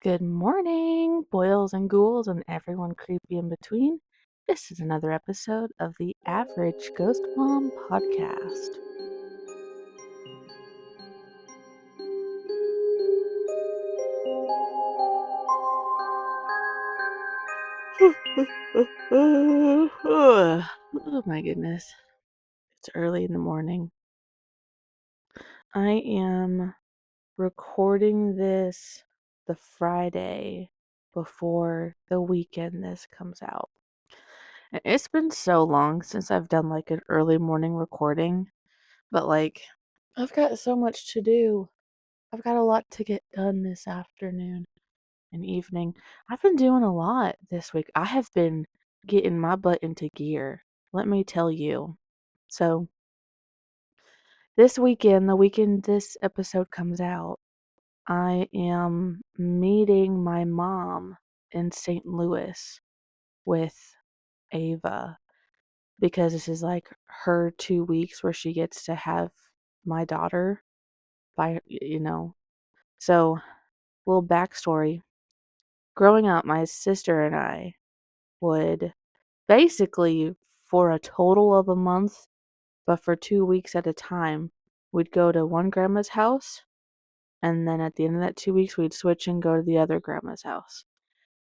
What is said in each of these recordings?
Good morning, boils and ghouls, and everyone creepy in between. This is another episode of the Average Ghost Mom podcast. Oh my goodness. It's early in the morning. I am recording this the Friday before the weekend this comes out. And it's been so long since I've done like an early morning recording, but I've got so much to do. I've got a lot to get done this afternoon and evening. I've been doing a lot this week. I have been getting my butt into gear, let me tell you. So, this weekend, the weekend this episode comes out, I am meeting my mom in St. Louis with Ava because this is like her 2 weeks where she gets to have my daughter by. So, little backstory. Growing up, my sister and I would basically, for a total of a month, but for 2 weeks at a time, we'd go to one grandma's house, and then at the end of that 2 weeks, we'd switch and go to the other grandma's house.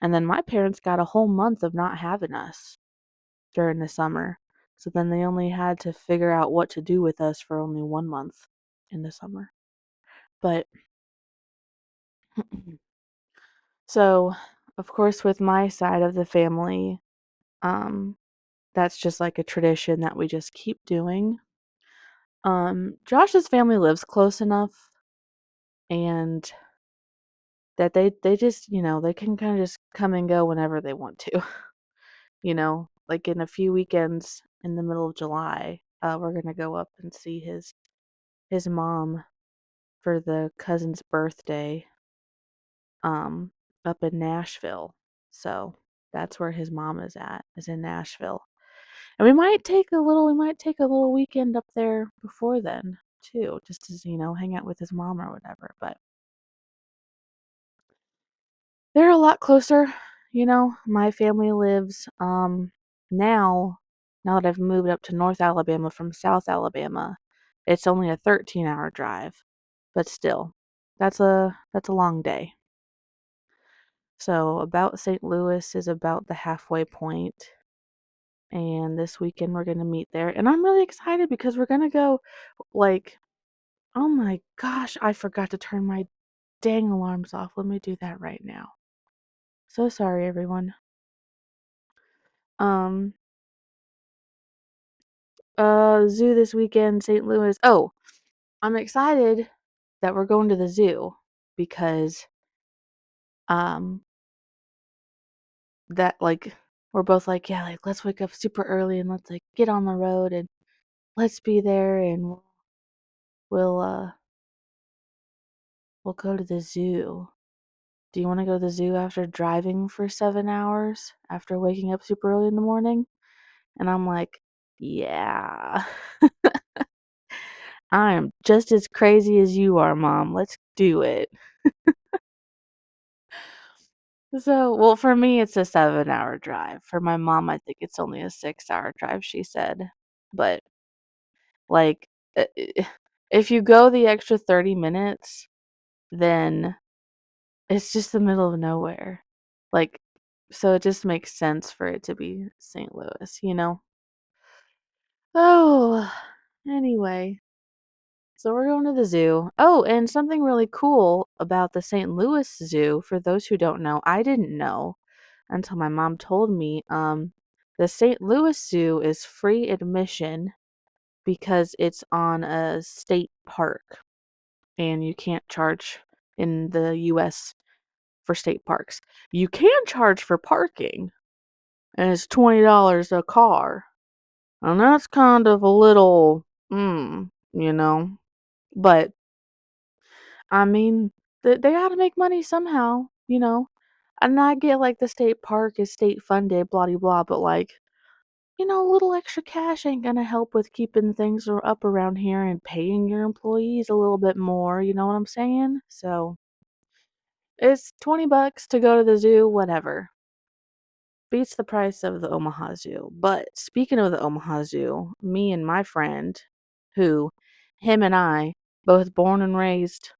And then my parents got a whole month of not having us during the summer. So then they only had to figure out what to do with us for only 1 month in the summer. But so, of course, with my side of the family, um, that's just like a tradition that we just keep doing. Josh's family lives close enough and that they just, they can kind of just come and go whenever they want to. Like in a few weekends in the middle of July, we're gonna go up and see his mom for the cousin's birthday, um, up in Nashville. So that's where his mom is in Nashville. And we might take a little weekend up there before then too, just to, hang out with his mom or whatever. But they're a lot closer. My family lives now that I've moved up to North Alabama from South Alabama, it's only a 13-hour drive. But still, that's a long day. So about St. Louis is about the halfway point, and this weekend we're gonna meet there. And I'm really excited because we're gonna go like oh my gosh, I forgot to turn my dang alarms off. Let me do that right now. So sorry everyone. Um Zoo this weekend, St. Louis. Oh, I'm excited that we're going to the zoo because um that we're both like, yeah, like let's wake up super early and let's like get on the road and let's be there and we'll uh we'll go to the zoo. Do you want to go to the zoo after driving for 7 hours after waking up super early in the morning? And I'm like, yeah. I'm just as crazy as you are, Mom. Let's do it. So, well, for me, it's a 7-hour drive. For my mom, I think it's only a 6-hour drive, she said. But, like, if you go the extra 30 minutes, then it's just the middle of nowhere. Like, so it just makes sense for it to be St. Louis? Oh, anyway. So we're going to the zoo. Oh, and something really cool about the St. Louis Zoo, for those who don't know, I didn't know until my mom told me. The St. Louis Zoo is free admission because it's on a state park, and you can't charge in the US for state parks. You can charge for parking, and it's $20 a car. And that's kind of a little, you know. But I mean, they gotta make money somehow. And I get like the state park is state funded, blah de blah, but a little extra cash ain't gonna help with keeping things up around here and paying your employees a little bit more. You know what I'm saying? So It's $20 to go to the zoo, whatever. Beats the price of the Omaha Zoo. But speaking of the Omaha Zoo, me and my friend, who, him and I, both born and raised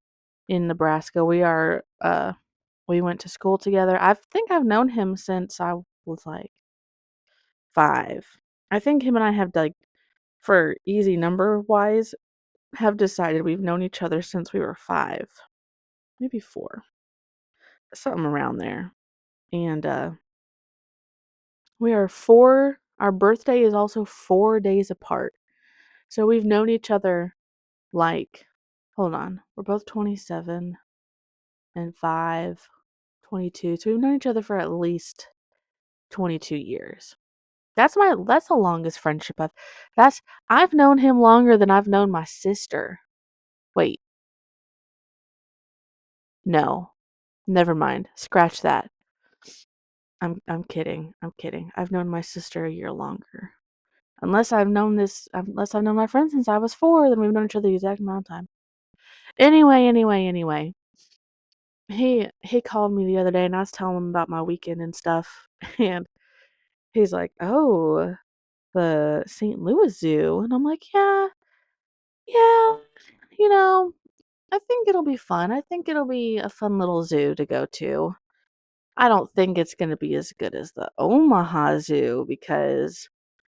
in Nebraska, we went to school together. I think I've known him since I was like 5. I think him and I have like, for easy number wise, have decided we've known each other since we were 5, maybe 4, something around there. And we are 4, our birthday is also 4 days apart. So we've known each other like, hold on, we're both 27 and 5, 22. So we've known each other for at least 22 years. That's the longest friendship I've known him longer than I've known my sister. Wait, no. Never mind. Scratch that. I'm kidding. I'm kidding. I've known my sister a year longer. Unless I've known my friend since I was 4, then we've known each other the exact amount of time. Anyway. He called me the other day and I was telling him about my weekend and stuff. And he's like, "Oh, the St. Louis Zoo." And I'm like, yeah, you know, I think it'll be fun. I think it'll be a fun little zoo to go to. I don't think it's going to be as good as the Omaha Zoo because,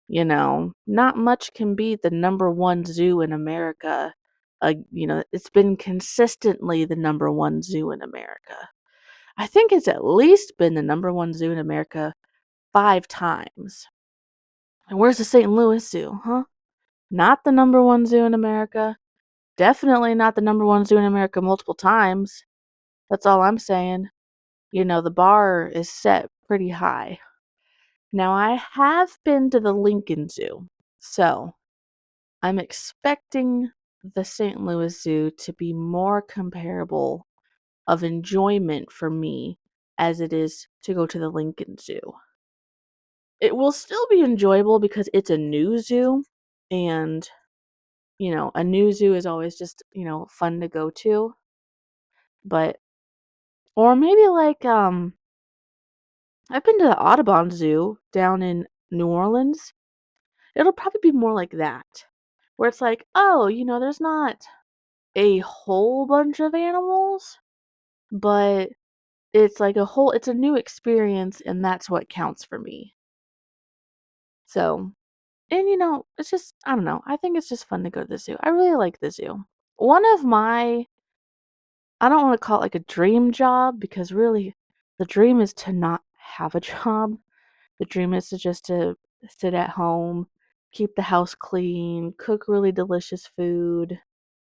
not much can beat the number one zoo in America. It's been consistently the number one zoo in America. I think it's at least been the number one zoo in America 5 times. And where's the St. Louis Zoo, huh? Not the number one zoo in America. Definitely not the number one zoo in America multiple times. That's all I'm saying. The bar is set pretty high. Now, I have been to the Lincoln Zoo, so I'm expecting the St. Louis Zoo to be more comparable of enjoyment for me as it is to go to the Lincoln Zoo. It will still be enjoyable because it's a new zoo, and, a new zoo is always just, fun to go to. But, or maybe like, I've been to the Audubon Zoo down in New Orleans. It'll probably be more like that, where it's like, oh, there's not a whole bunch of animals, but it's a new experience, and that's what counts for me. So, and it's just, I don't know, I think it's just fun to go to the zoo. I really like the zoo. One of my, I don't want to call it like a dream job because really the dream is to not have a job. The dream is to sit at home, keep the house clean, cook really delicious food,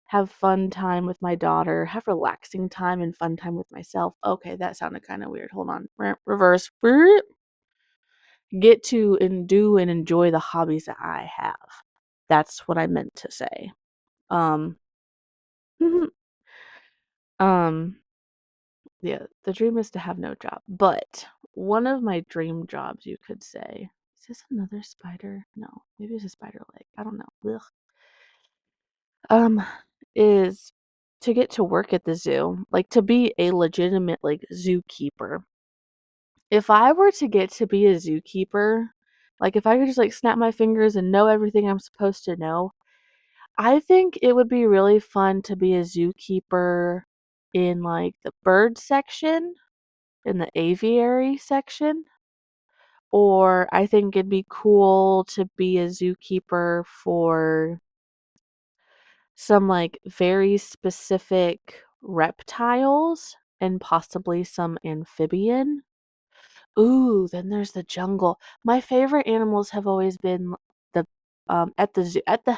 have fun time with my daughter, have relaxing time and fun time with myself. Okay, that sounded kind of weird. Hold on. Reverse. Get to and do and enjoy the hobbies that I have. That's what I meant to say. Um, um, yeah, the dream is to have no job. But one of my dream jobs, you could say, is this another spider? No, maybe it's a spider leg. I don't know. Ugh. Um, is to get to work at the zoo, like to be a legitimate like zookeeper. If I were to get to be a zookeeper, like if I could just like snap my fingers and know everything I'm supposed to know, I think it would be really fun to be a zookeeper in like the bird section, in the aviary section. Or I think it'd be cool to be a zookeeper for some like very specific reptiles and possibly some amphibian. Ooh, then there's the jungle. My favorite animals have always been the at the zoo at the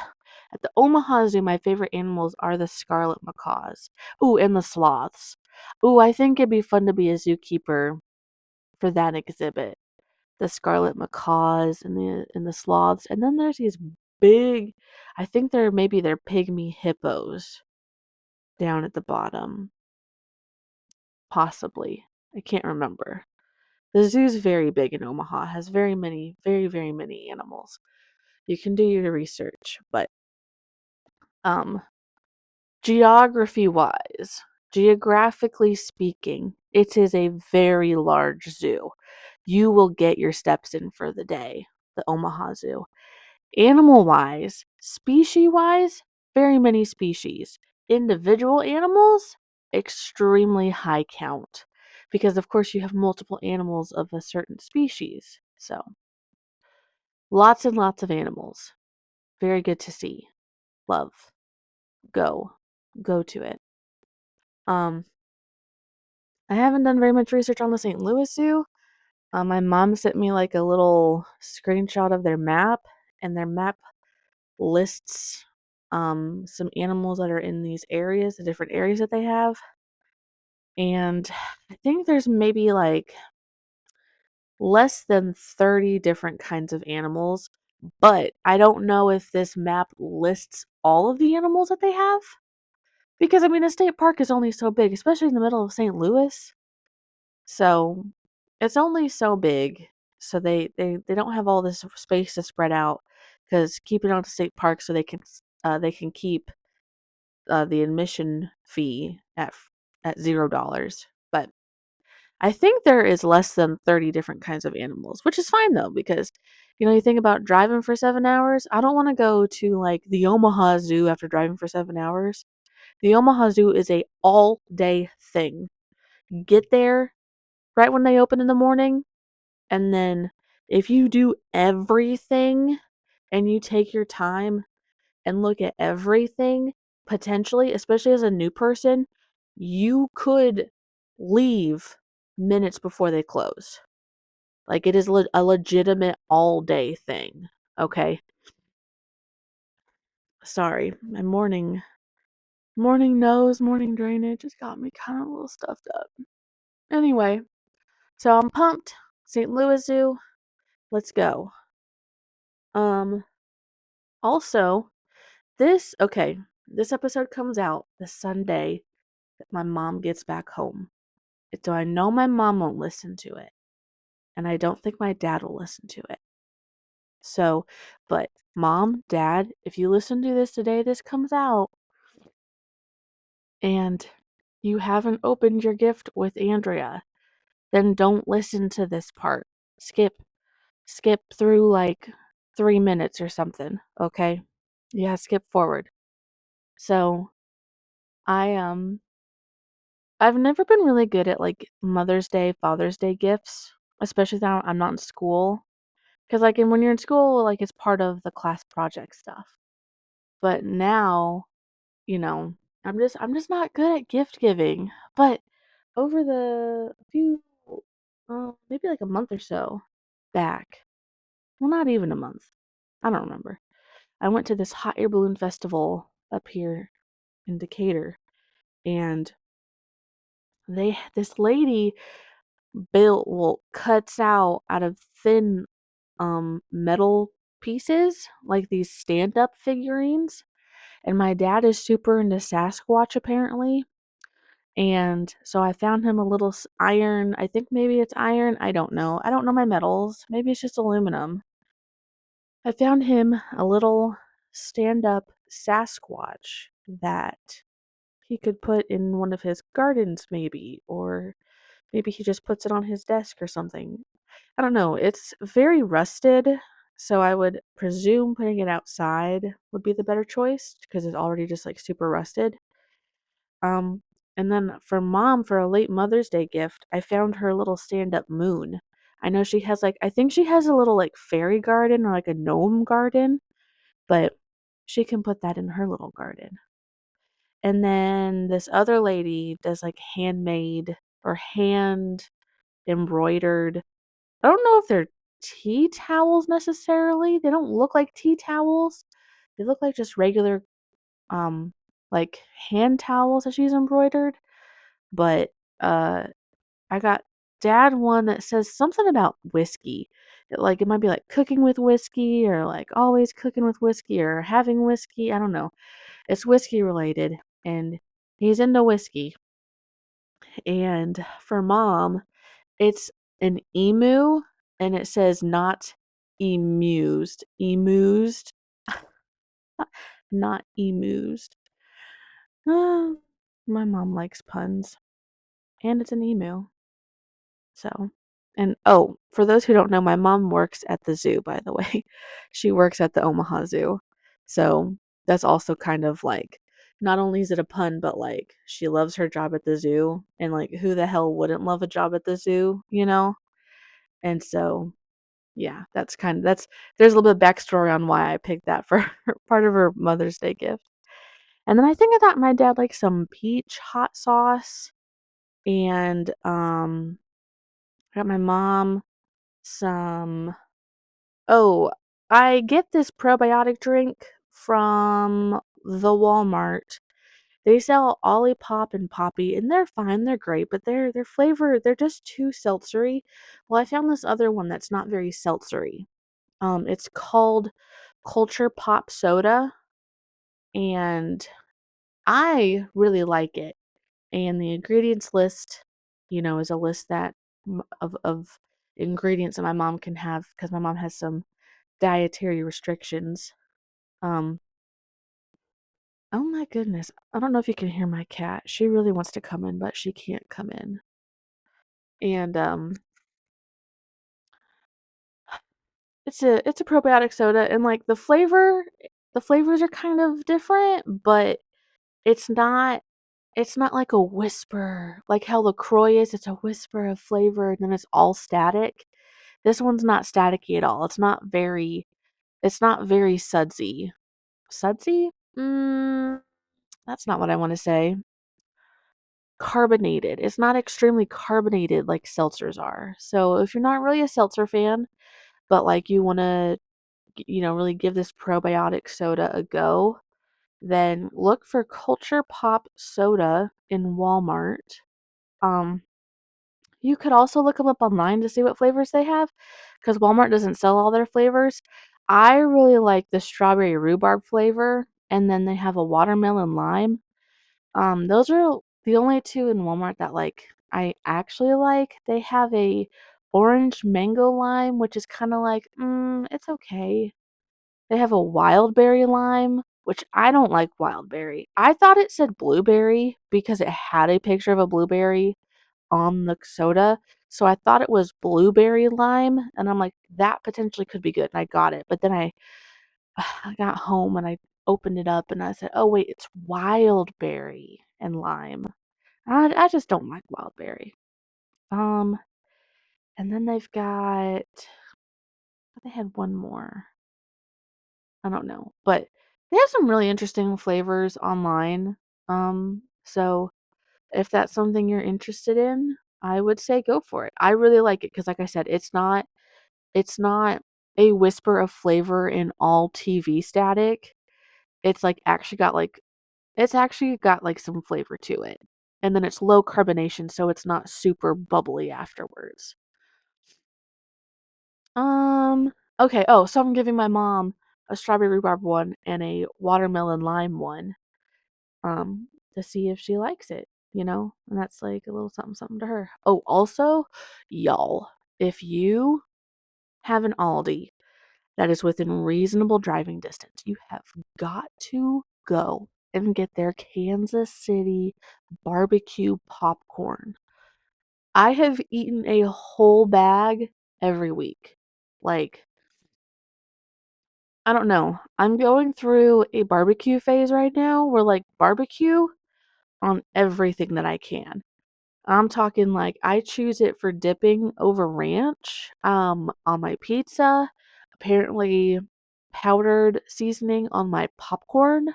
Omaha Zoo. My favorite animals are the scarlet macaws. Ooh, and the sloths. Ooh, I think it'd be fun to be a zookeeper for that exhibit. The scarlet macaws and the sloths, and then there's these big, I think they're pygmy hippos down at the bottom, possibly. I can't remember. The zoo's very big in Omaha, has very many, very, very many animals. You can do your research, but um geographically speaking, It is a very large zoo. You will get your steps in for the day, the Omaha Zoo. Animal-wise, species-wise, very many species. Individual animals, extremely high count. Because, of course, you have multiple animals of a certain species. So, lots and lots of animals. Very good to see. Love. Go. Go to it. I haven't done very much research on the St. Louis Zoo. My mom sent me like a little screenshot of their map, and their map lists some animals that are in these areas, the different areas that they have. And I think there's maybe like less than 30 different kinds of animals, but I don't know if this map lists all of the animals that they have. Because I mean, a state park is only so big, especially in the middle of St. Louis. So it's only so big. So they don't have all this space to spread out because keep it on state park so they can keep the admission fee at $0. But I think there is less than 30 different kinds of animals, which is fine though because you think about driving for 7 hours. I don't want to go to like the Omaha Zoo after driving for 7 hours. The Omaha Zoo is a all day thing. Get there right when they open in the morning. And then if you do everything and you take your time and look at everything, potentially, especially as a new person, you could leave minutes before they close. Like it is a legitimate all day thing. Okay. Sorry, my morning nose, morning drainage just got me kind of a little stuffed up. Anyway, so I'm pumped. St. Louis Zoo, let's go. Um, Also, this episode comes out the Sunday that my mom gets back home. So I know my mom won't listen to it. And I don't think my dad will listen to it. So, but mom, dad, if you listen to this today, this comes out, and you haven't opened your gift with Andrea, then don't listen to this part. Skip through like 3 minutes or something, okay? Yeah, skip forward. So, I I've never been really good at like Mother's Day, Father's Day gifts, especially now I'm not in school. Because like when you're in school, like it's part of the class project stuff. But now, you know, I'm just not good at gift giving. But over the few, maybe like a month or so back, well, not even a month, I don't remember. I went to this hot air balloon festival up here in Decatur, and this lady cuts out of thin metal pieces like these stand-up figurines, and my dad is super into Sasquatch apparently, and so I found him a little iron. I think maybe it's iron. I don't know my metals. Maybe it's just aluminum. I found him a little stand-up Sasquatch that he could put in one of his gardens maybe, or maybe he just puts it on his desk or something. I don't know. It's very rusted, so I would presume putting it outside would be the better choice because it's already just like super rusted. Um, and then for mom, for a late Mother's Day gift, I found her little stand-up moon. I know she has I think she has a little like fairy garden or like a gnome garden, but she can put that in her little garden. And then this other lady does like handmade or hand embroidered. I don't know if they're tea towels necessarily. They don't look like tea towels. They look like just regular like hand towels that she's embroidered. But uh I got dad one that says something about whiskey. It might be like cooking with whiskey or like always cooking with whiskey or having whiskey. I don't know. It's whiskey related and he's into whiskey. And for mom, it's an emu and it says not emused. Emused, not emused. My mom likes puns. and it's an emu. So, and oh, for those who don't know, my mom works at the zoo, by the way. She works at the Omaha Zoo. So that's also kind of like, not only is it a pun, but like she loves her job at the zoo. And like, who the hell wouldn't love a job at the zoo, you know? And so, yeah, there's a little bit of backstory on why I picked that for part of her Mother's Day gift. And then I think I got my dad like some peach hot sauce and I got my mom some oh, I get this probiotic drink from the Walmart. They sell Olipop and Poppy, and they're fine, they're great, but their flavor, they're just too seltzery. Well, I found this other one that's not very seltzery. It's called Culture Pop Soda, and I really like it. And the ingredients list, is a list that of ingredients that my mom can have because my mom has some dietary restrictions. Um, oh my goodness. I don't know if you can hear my cat. She really wants to come in, but she can't come in. And it's a probiotic soda and like the flavors are kind of different, but it's not it's not like a whisper, like how LaCroix is, it's a whisper of flavor and then it's all static. This one's not staticky at all. It's not very sudsy. Sudsy? That's not what I want to say. Carbonated. It's not extremely carbonated like seltzers are. So if you're not really a seltzer fan, but like you want to, really give this probiotic soda a go, then look for Culture Pop Soda in Walmart. Um, you could also look them up online to see what flavors they have, because Walmart doesn't sell all their flavors. I really like the strawberry rhubarb flavor, and then they have a watermelon lime. Those are the only two in Walmart that like I actually like. They have a orange mango lime, which is kind of like, it's okay. They have a wild berry lime, which I don't like wild berry. I thought it said blueberry because it had a picture of a blueberry on the soda. So I thought it was blueberry lime, and I'm like, that potentially could be good. And I got it. But then I got home and I opened it up and I said, oh, wait, it's wild berry and lime. I just don't like wild berry. Um, and then they had one more. I don't know, but they have some really interesting flavors online. So if that's something you're interested in, I would say go for it. I really like it because, like I said, it's not a whisper of flavor in all TV static. It's like actually got like some flavor to it. And then it's low carbonation, so it's not super bubbly afterwards. Okay. Oh, so I'm giving my mom a strawberry rhubarb one and a watermelon lime one, to see if she likes it. And that's like a little something something to her. Oh, also, y'all, if you have an Aldi that is within reasonable driving distance, you have got to go and get their Kansas City barbecue popcorn. I have eaten a whole bag every week. Like, I don't know. I'm going through a barbecue phase right now where like barbecue on everything that I can. I'm talking like I choose it for dipping over ranch on my pizza, apparently powdered seasoning on my popcorn.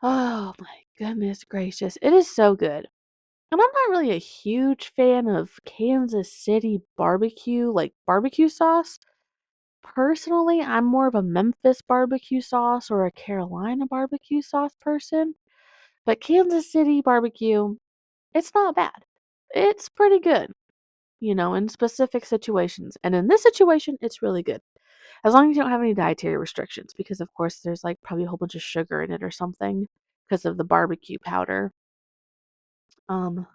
Oh my goodness gracious. It is so good. And I'm not really a huge fan of Kansas City barbecue, like barbecue sauce. Personally, I'm more of a Memphis barbecue sauce or a Carolina barbecue sauce person. But Kansas City barbecue, it's not bad. It's pretty good, in specific situations. And in this situation, it's really good. As long as you don't have any dietary restrictions, because of course there's like probably a whole bunch of sugar in it or something because of the barbecue powder. Um,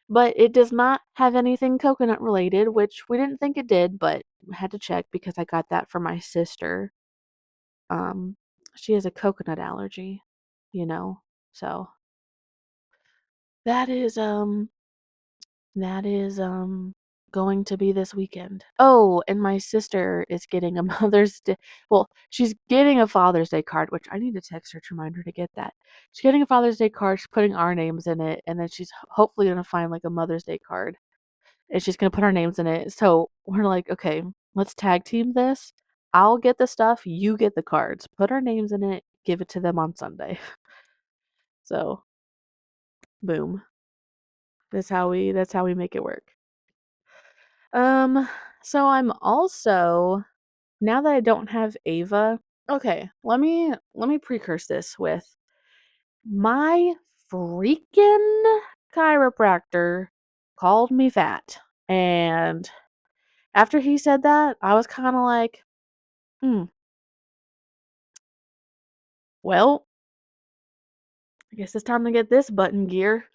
but it does not have anything coconut related, which we didn't think it did, but had to check because I got that for my sister. Um, she has a coconut allergy, you know. So That is, that is, going to be this weekend. Oh, and my sister is getting a Mother's Day well, she's getting a Father's Day card, which I need to text her to remind her to get that. She's getting a Father's Day card, she's putting our names in it, and then she's hopefully gonna find, like, a Mother's Day card, and she's gonna put our names in it. So, we're like, "Okay, let's tag team this. I'll get the stuff, you get the cards. Put our names in it, give it to them on Sunday." So, boom. That's how we make it work. Um, so I'm also now that I don't have Ava, okay, let me precurse this with my freaking chiropractor called me fat. And after he said that, I was kind of like, hmm, well, I guess it's time to get this button gear.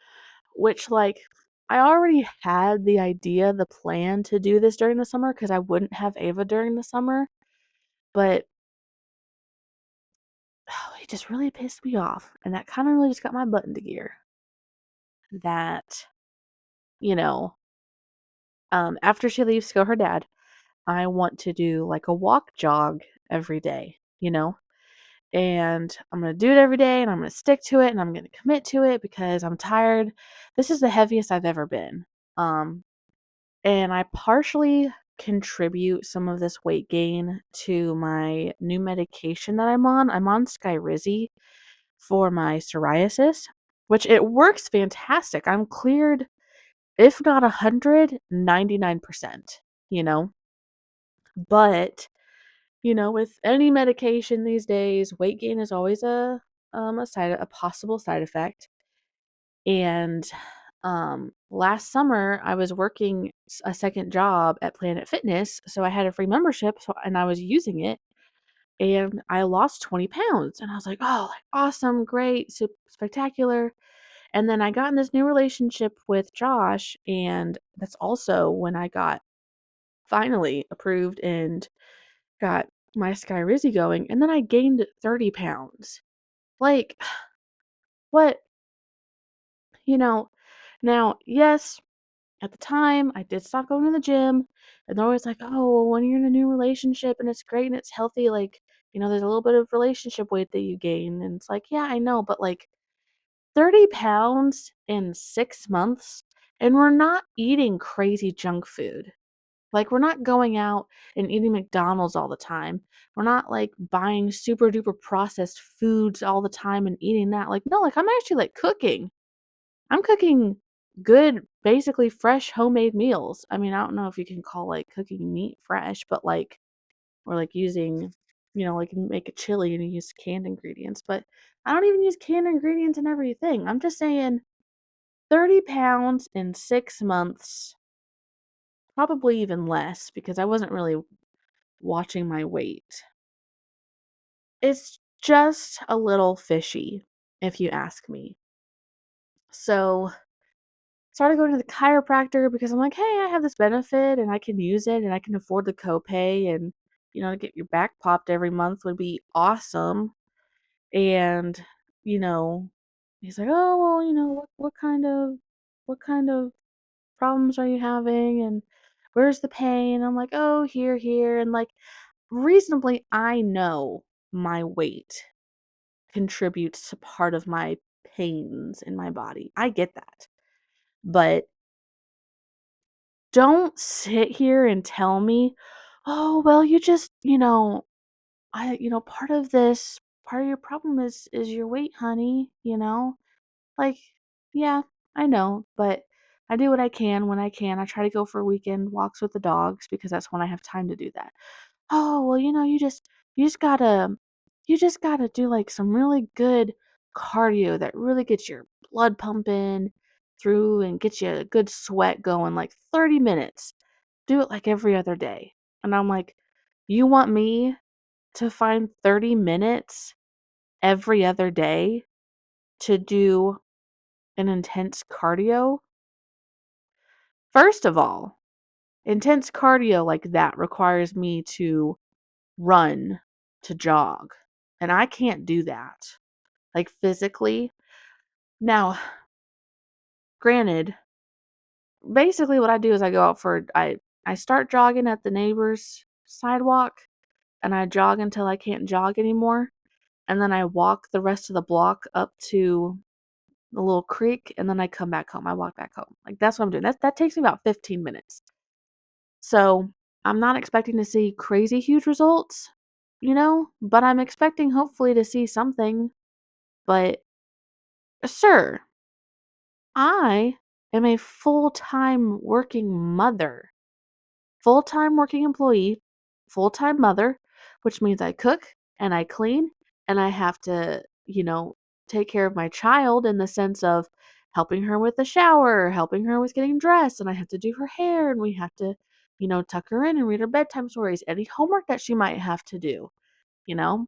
Which, like, I already had the idea, the plan to do this during the summer because I wouldn't have Ava during the summer. But he just really pissed me off, and that kinda really just got my butt into gear. That, you know, after she leaves to go her dad, I want to do, like, a walk jog every day, you know? And I'm gonna do it every day, and I'm gonna stick to it, and I'm gonna commit to it because I'm tired. This is the heaviest I've ever been. Um, and I partially contribute some of this weight gain to my new medication that I'm on. I'm on Skyrizi for my psoriasis, which it works fantastic. I'm cleared, if not 100, 99%, you know? But, with any medication these days, weight gain is always a possible side effect. And last summer I was working a second job at Planet Fitness, so I had a free membership, and I was using it, and I lost 20 pounds, and I was like, oh, like, awesome, great, spectacular. And then I got in this new relationship with Josh, and that's also when I got finally approved and got my Skyrizi going, and then I gained 30 pounds. Like, what? You know, now, yes, at the time, I did stop going to the gym, and they're always like, "Oh, well, when you're in a new relationship and it's great and it's healthy, like, there's a little bit of relationship weight that you gain." And it's like, "Yeah, I know, but like 30 pounds in 6 months, and we're not eating crazy junk food. Like, we're not going out and eating McDonald's all the time. We're not, like, buying super duper processed foods all the time and eating that. Like, no, like, I'm actually, like, cooking. I'm cooking good, basically fresh homemade meals. I mean, I don't know if you can call, like, cooking meat fresh, but, like, or, like, using, like, you make a chili and you use canned ingredients, but I don't even use canned ingredients in everything. I'm just saying 30 pounds in 6 months, probably even less because I wasn't really watching my weight. It's just a little fishy, if you ask me. So, started going to the chiropractor because I'm like, "Hey, I have this benefit and I can use it and I can afford the copay and, to get your back popped every month would be awesome." And, you know, he's like, "Oh, well, what kind of problems are you having and where's the pain?" I'm like, "Oh, here." And like reasonably I know my weight contributes to part of my pains in my body. I get that. But don't sit here and tell me, "Oh, well, you just, part of your problem is your weight, honey." Like, yeah, I know, but I do what I can when I can. I try to go for weekend walks with the dogs because that's when I have time to do that. "Oh, well, you just gotta do, like, some really good cardio that really gets your blood pumping through and gets you a good sweat going, like, 30 minutes. Do it, like, every other day." And I'm like, "You want me to find 30 minutes every other day to do an intense cardio?" First of all, intense cardio like that requires me to run, to jog, and I can't do that, like, physically. Now, granted, basically what I do is I start jogging at the neighbor's sidewalk, and I jog until I can't jog anymore, and then I walk the rest of the block up to the little creek, and then I come back home. I walk back home. Like, that's what I'm doing. That takes me about 15 minutes. So, I'm not expecting to see crazy huge results, but I'm expecting hopefully to see something. But, sir, I am a full-time working mother, full-time working employee, full-time mother, which means I cook and I clean and I have to, take care of my child in the sense of helping her with the shower, helping her with getting dressed, and I have to do her hair and we have to, tuck her in and read her bedtime stories, any homework that she might have to do, you know?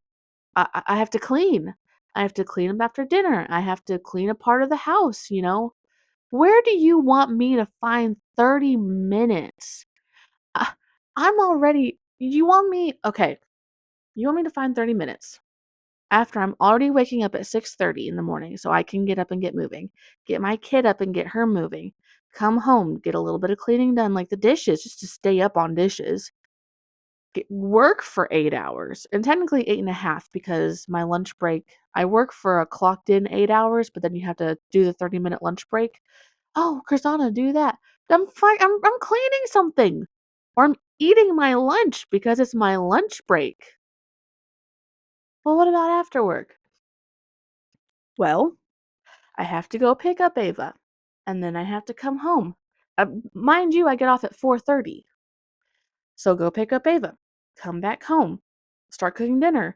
I have to clean. I have to clean up after dinner. I have to clean a part of the house. Where do you want me to find 30 minutes? Uh, I'm already you want me to find 30 minutes after I'm already waking up at 6:30 in the morning so I can get up and get moving, get my kid up and get her moving, come home, get a little bit of cleaning done, like the dishes, just to stay up on dishes, work for 8 hours, and technically 8 and a half because my lunch break, I work for a clocked in 8 hours, but then you have to do the 30-minute lunch break. "Oh, Chrisana, do that." I'm fine. I'm cleaning something, or I'm eating my lunch because it's my lunch break. Well, what about after work? Well, I have to go pick up Ava, and then I have to come home. Mind you, I get off at 4:30. So go pick up Ava, come back home, start cooking dinner,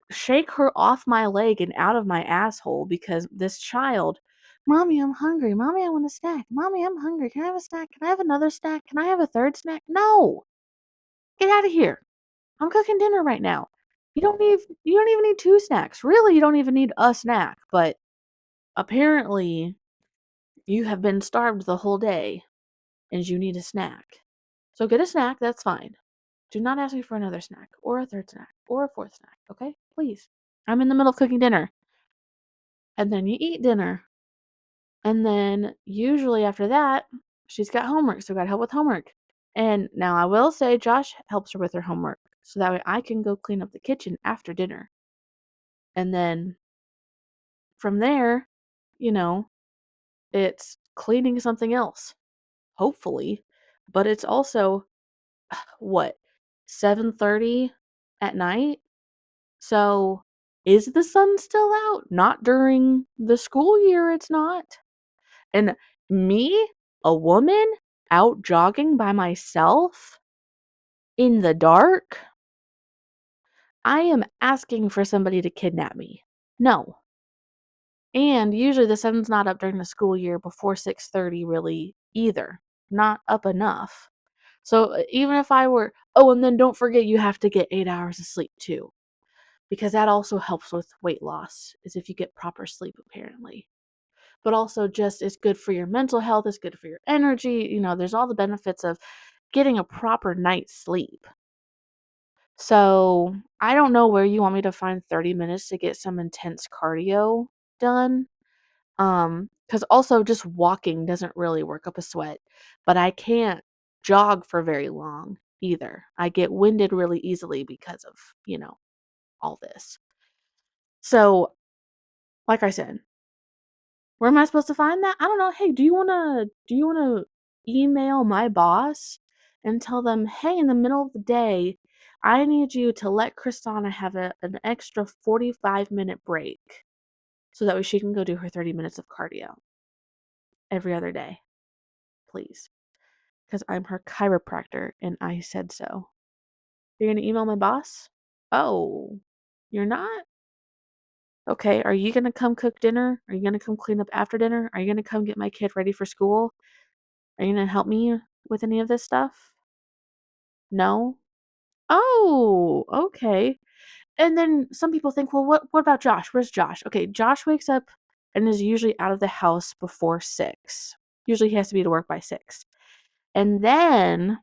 shake her off my leg and out of my asshole because this child, "Mommy, I'm hungry. Mommy, I want a snack. Mommy, I'm hungry. Can I have a snack? Can I have another snack? Can I have a third snack?" No, get out of here. I'm cooking dinner right now. You don't even need two snacks. Really, you don't even need a snack, but apparently you have been starved the whole day and you need a snack. So get a snack, that's fine. Do not ask me for another snack, or a third snack, or a fourth snack, okay? Please. I'm in the middle of cooking dinner. And then you eat dinner. And then usually after that, she's got homework, so gotta help with homework. And now I will say Josh helps her with her homework. So that way I can go clean up the kitchen after dinner. And then from there, you know, it's cleaning something else, hopefully. But it's also what, 7:30 at night? So, is the sun still out? Not during the school year, it's not. And me, a woman, out jogging by myself in the dark? I am asking for somebody to kidnap me. No. And usually the sun's not up during the school year before 6:30 really either. Not up enough. So, even if I were, oh, and then don't forget you have to get 8 hours of sleep too, because that also helps with weight loss, is if you get proper sleep apparently. But also just it's good for your mental health, it's good for your energy, there's all the benefits of getting a proper night's sleep. So, I don't know where you want me to find 30 minutes to get some intense cardio done. Because also just walking doesn't really work up a sweat, but I can't jog for very long either. I get winded really easily because of, all this. So, like I said, where am I supposed to find that? I don't know. Hey, do you wanna email my boss and tell them, "Hey, in the middle of the day, I need you to let Kristana have an extra 45-minute break so that way she can go do her 30 minutes of cardio every other day, please, because I'm her chiropractor and I said so." You're gonna email my boss? Oh, you're not? Okay, are you gonna come cook dinner? Are you gonna come clean up after dinner? Are you gonna come get my kid ready for school? Are you gonna help me with any of this stuff? No? Oh, okay. And then some people think, well, what about Josh? Where's Josh? Okay, Josh wakes up and is usually out of the house before 6. Usually he has to be to work by 6. And then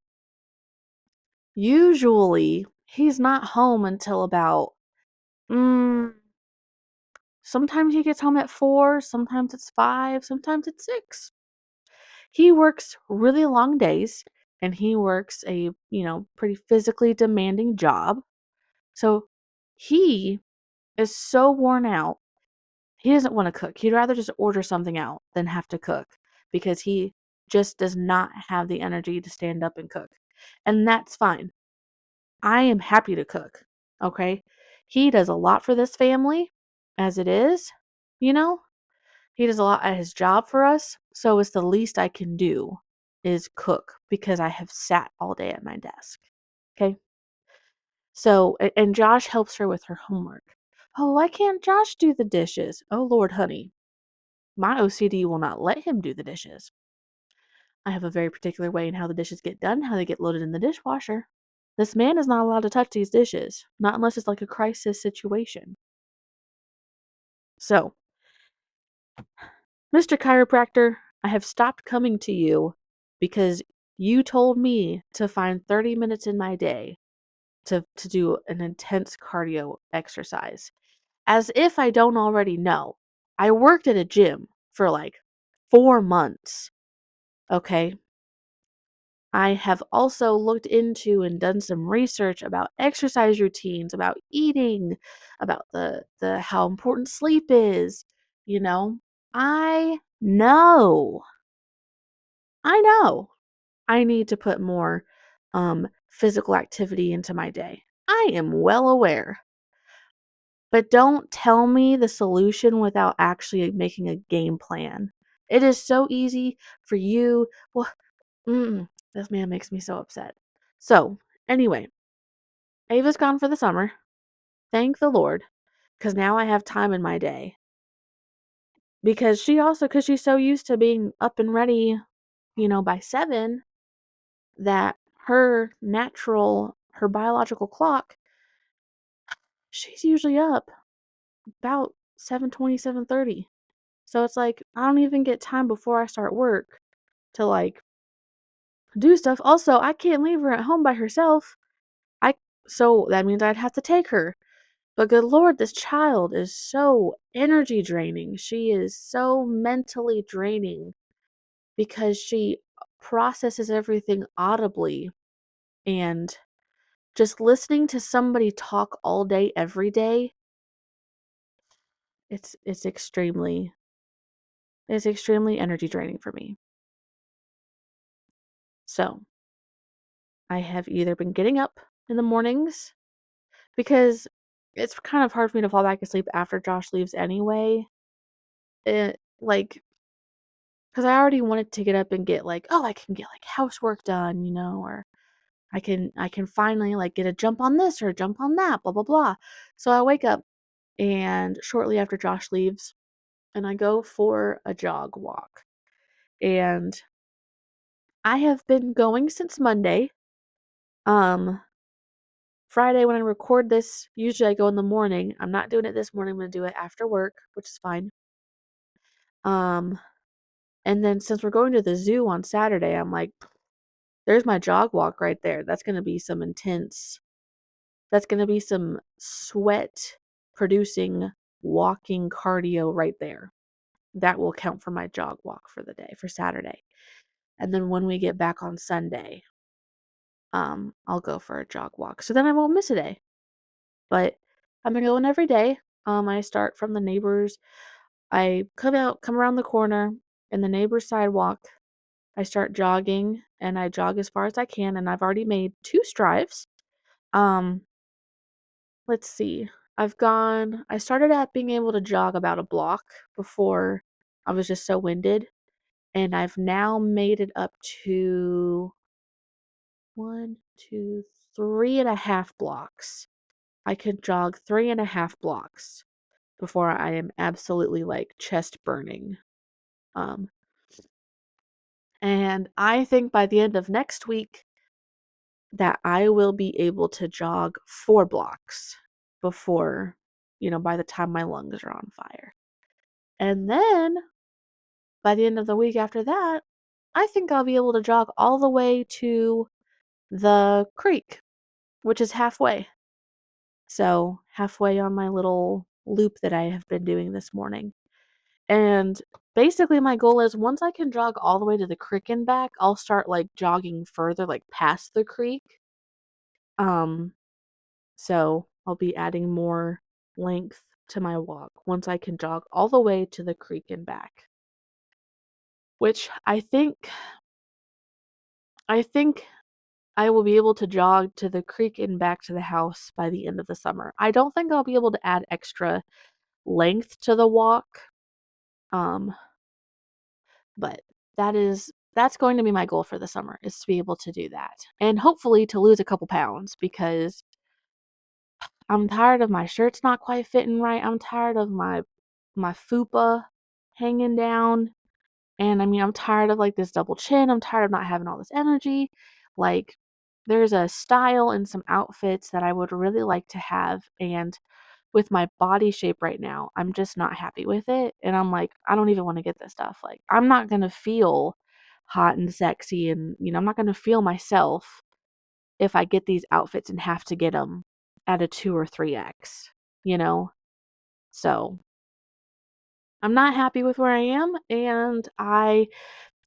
usually he's not home until about mm, Sometimes he gets home at 4, sometimes it's 5, sometimes it's 6. He works really long days and he works a, pretty physically demanding job. So he is so worn out. He doesn't want to cook. He'd rather just order something out than have to cook because he just does not have the energy to stand up and cook. And that's fine. I am happy to cook. Okay? He does a lot for this family as it is, you know? He does a lot at his job for us, so it's the least I can do is cook because I have sat all day at my desk. Okay? So, and Josh helps her with her homework. Oh, why can't Josh do the dishes? Oh, Lord, honey. My OCD will not let him do the dishes. I have a very particular way in how the dishes get done, how they get loaded in the dishwasher. This man is not allowed to touch these dishes, not unless it's like a crisis situation. So, Mr. Chiropractor, I have stopped coming to you because you told me to find 30 minutes in my day to do an intense cardio exercise. As if I don't already know. I worked at a gym for like 4 months, okay? I have also looked into and done some research about exercise routines, about eating, about the how important sleep is, you know. I know. I know. I need to put more physical activity into my day. I am well aware. But don't tell me the solution without actually making a game plan. It is so easy for you. Well, this man makes me so upset. So, anyway, Ava's gone for the summer. Thank the Lord, because now I have time in my day. Because she's so used to being up and ready, by 7, that her biological clock, she's usually up about 7:20, 7:30. So it's like I don't even get time before I start work to like do stuff. Also, I can't leave her at home by herself. I so that means I'd have to take her. But good Lord, this child is so energy draining. She is so mentally draining because she processes everything audibly, and just listening to somebody talk all day every day, it's extremely energy draining for me. So, I have either been getting up in the mornings because it's kind of hard for me to fall back asleep after Josh leaves anyway. It like because I already wanted to get up and get like, oh, I can get like housework done, or I can finally like get a jump on this or a jump on that, blah blah blah. So I wake up and shortly after Josh leaves and I go for a jog walk. And I have been going since Monday. Um Friday when I record this, usually I go in the morning. I'm not doing it this morning. I'm going to do it after work, which is fine. Um and then since we're going to the zoo on Saturday, I'm like, there's my jog walk right there. That's going to be some sweat producing walking cardio right there. That will count for my jog walk for the day, for Saturday. And then when we get back on Sunday, I'll go for a jog walk. So then I won't miss a day. But I'm gonna go in every day. I start from the neighbors. I come around the corner in the neighbor's sidewalk. I start jogging and I jog as far as I can, and I've already made 2 strides. Um, let's see. I started at being able to jog about a block before I was just so winded, and I've now made it up to 1, 2, 3.5 blocks. I could jog 3.5 blocks before I am absolutely like chest burning. Um, and I think by the end of next week that I will be able to jog 4 blocks before, by the time my lungs are on fire. And then by the end of the week after that, I think I'll be able to jog all the way to the creek, which is halfway. So, halfway on my little loop that I have been doing this morning. And basically my goal is once I can jog all the way to the creek and back, I'll start like jogging further, like past the creek. Um, so I'll be adding more length to my walk once I can jog all the way to the creek and back. Which I think I will be able to jog to the creek and back to the house by the end of the summer. I don't think I'll be able to add extra length to the walk. Um, but that's going to be my goal for the summer is to be able to do that. And hopefully to lose a couple pounds because I'm tired of my shirts not quite fitting right. I'm tired of my fupa hanging down. And I mean, I'm tired of like this double chin. I'm tired of not having all this energy. Like, there's a style and some outfits that I would really like to have. And with my body shape right now, I'm just not happy with it. And I'm like, I don't even want to get this stuff. Like, I'm not going to feel hot and sexy. And, I'm not going to feel myself if I get these outfits and have to get them at a 2 or 3X, you know? So I'm not happy with where I am. And I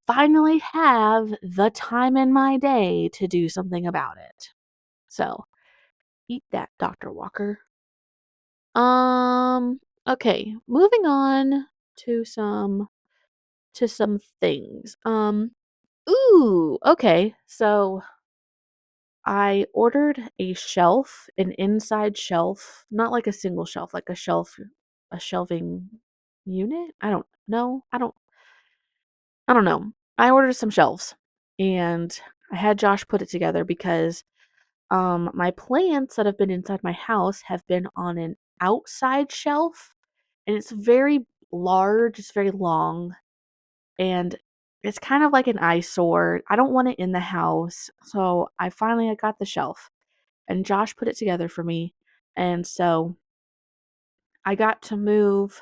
finally have the time in my day to do something about it. So, eat that, Dr. Walker. Okay, moving on to some things. Okay. So, I ordered a shelf, an inside shelf, not like a single shelf, like a shelving unit. I don't know. I don't know. I ordered some shelves and I had Josh put it together because my plants that have been inside my house have been on an outside shelf and it's very large, it's very long, and it's kind of like an eyesore. I don't want it in the house. So I got the shelf and Josh put it together for me. And so I got to move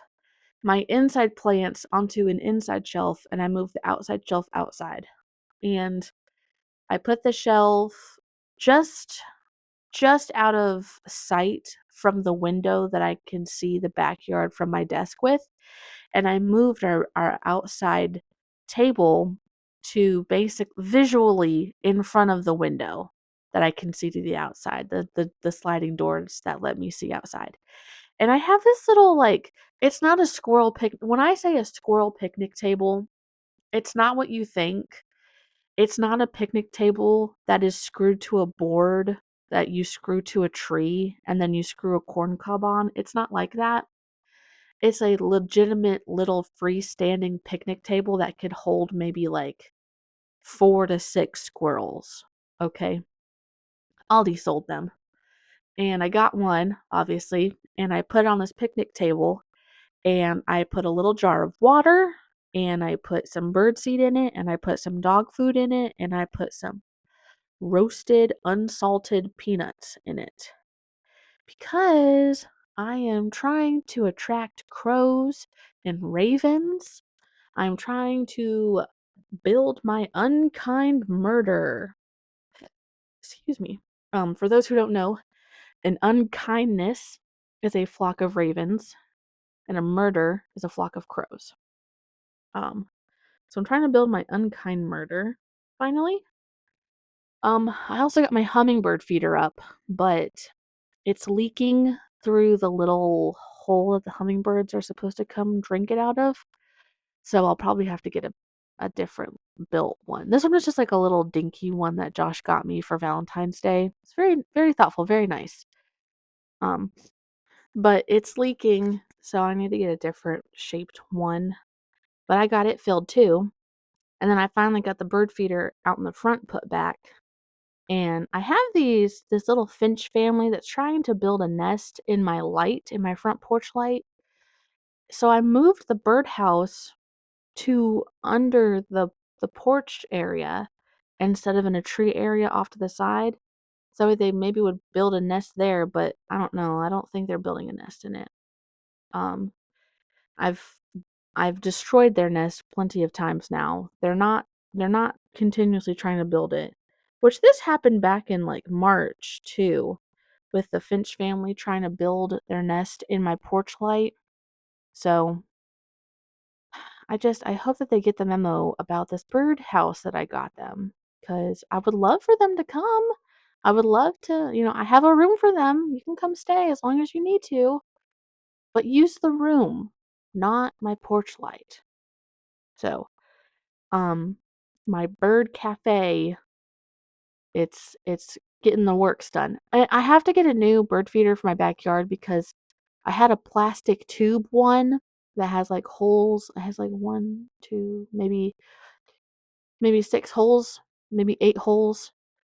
my inside plants onto an inside shelf and I moved the outside shelf outside. And I put the shelf just just out of sight from the window that I can see the backyard from my desk with, and I moved our outside table to basic visually in front of the window that I can see to the outside, the sliding doors that let me see outside. And I have this little like it's not a squirrel pic when I say a squirrel picnic table, it's not what you think. It's not a picnic table that is screwed to a board that you screw to a tree and then you screw a corn cob on. It's not like that. It's a legitimate little freestanding picnic table that could hold maybe like 4 to 6 squirrels. Okay. Aldi sold them. And I got one, obviously, and I put it on this picnic table and I put a little jar of water and I put some birdseed in it and I put some dog food in it and I put some roasted unsalted peanuts in it because I am trying to attract crows and ravens. I'm trying to build my unkind murder. Excuse me. For those who don't know, an unkindness is a flock of ravens and a murder is a flock of crows. Um, so I'm trying to build my unkind murder finally. I also got my hummingbird feeder up, but it's leaking through the little hole that the hummingbirds are supposed to come drink it out of. So I'll probably have to get a different built one. This one was just like a little dinky one that Josh got me for Valentine's Day. It's very, very thoughtful, very nice. Um, but it's leaking, so I need to get a different shaped one. But I got it filled too. And then I finally got the bird feeder out in the front put back. And I have this little finch family that's trying to build a nest in my light, in my front porch light. So I moved the birdhouse to under the porch area instead of in a tree area off to the side. So they maybe would build a nest there, but I don't know. I don't think they're building a nest in it. Um, I've I've destroyed their nest plenty of times now. They're not continuously trying to build it. Which this happened back in like March too. with the Finch family trying to build their nest in my porch light. So I hope that they get the memo about this bird house that I got them, because I would love for them to come. I would love to, I have a room for them. You can come stay as long as you need to, but use the room, not my porch light. So, um, my bird cafe, it's getting the works done. I have to get a new bird feeder for my backyard because I had a plastic tube one that has like holes. It has like one, two, maybe six holes, maybe eight holes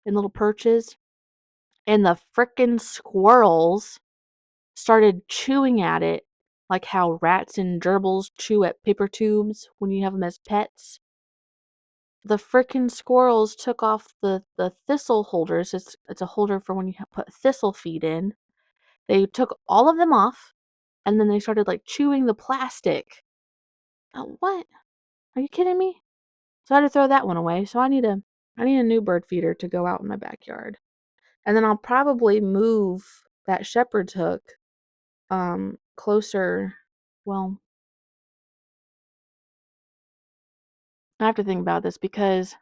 in little perches. And the frickin' squirrels started chewing at it like how rats and gerbils chew at paper tubes when you have them as pets. The frickin' squirrels took off the thistle holders. It's a holder for when you put thistle feed in. They took all of them off, and then they started like chewing the plastic. What? Are you kidding me? So I had to throw that one away. So I need a new bird feeder to go out in my backyard. And then I'll probably move that shepherd's hook closer. Well, I have to think about this because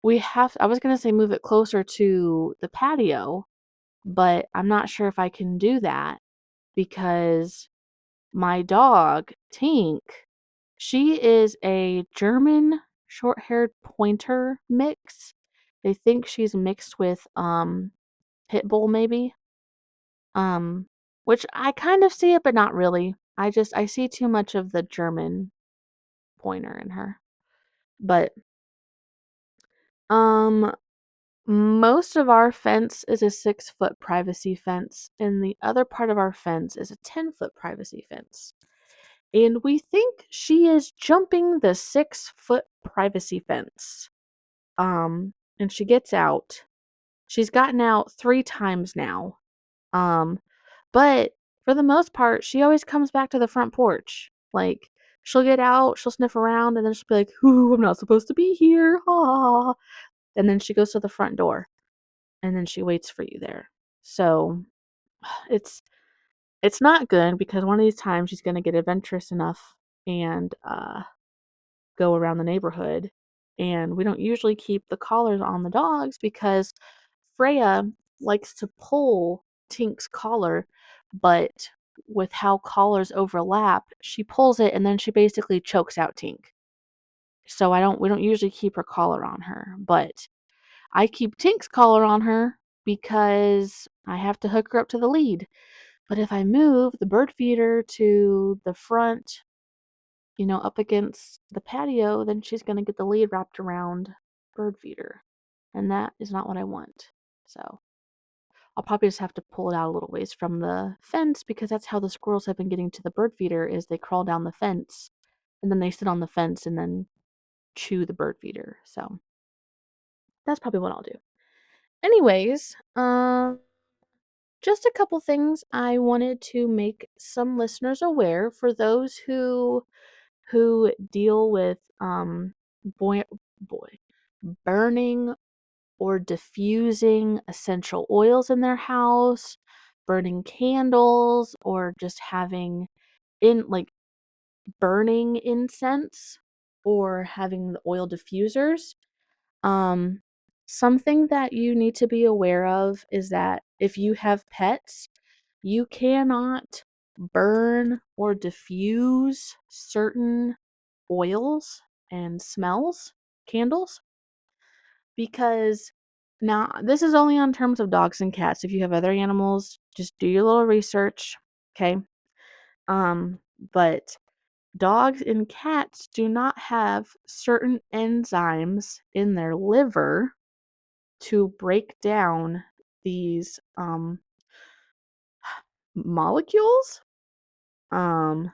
I was going to say move it closer to the patio, but I'm not sure if I can do that because my dog, Tink, she is a German short-haired pointer mix. They think she's mixed with pit bull maybe. Um which I kind of see it but not really. I see too much of the German pointer in her. But um most of our fence is a 6-foot privacy fence, and the other part of our fence is a 10-foot privacy fence. And we think she is jumping the 6-foot privacy fence. And she gets out. She's gotten out 3 times now. Um, but for the most part, she always comes back to the front porch. Like, she'll get out, she'll sniff around, and then she'll be like, "Ooh, I'm not supposed to be here." Ah. And then she goes to the front door, and then she waits for you there. So it's it's not good because one of these times she's gonna get adventurous enough and go around the neighborhood. And we don't usually keep the collars on the dogs because Freya likes to pull Tink's collar, but with how collars overlap, she pulls it and then she basically chokes out Tink. So we don't usually keep her collar on her, but I keep Tink's collar on her because I have to hook her up to the lead. But if I move the bird feeder to the front, up against the patio, then she's going to get the lead wrapped around bird feeder. And that is not what I want. So I'll probably just have to pull it out a little ways from the fence because that's how the squirrels have been getting to the bird feeder is they crawl down the fence and then they sit on the fence and then chew the bird feeder. So that's probably what I'll do. Anyways, just a couple things I wanted to make some listeners aware for those who deal with boy boy burning or diffusing essential oils in their house, burning candles, or just having in like burning incense or having the oil diffusers. Um, Something that you need to be aware of is that if you have pets, you cannot burn or diffuse certain oils and smells, candles, because now this is only on terms of dogs and cats. If you have other animals, just do your little research, okay? Um, but dogs and cats do not have certain enzymes in their liver to break down these molecules. I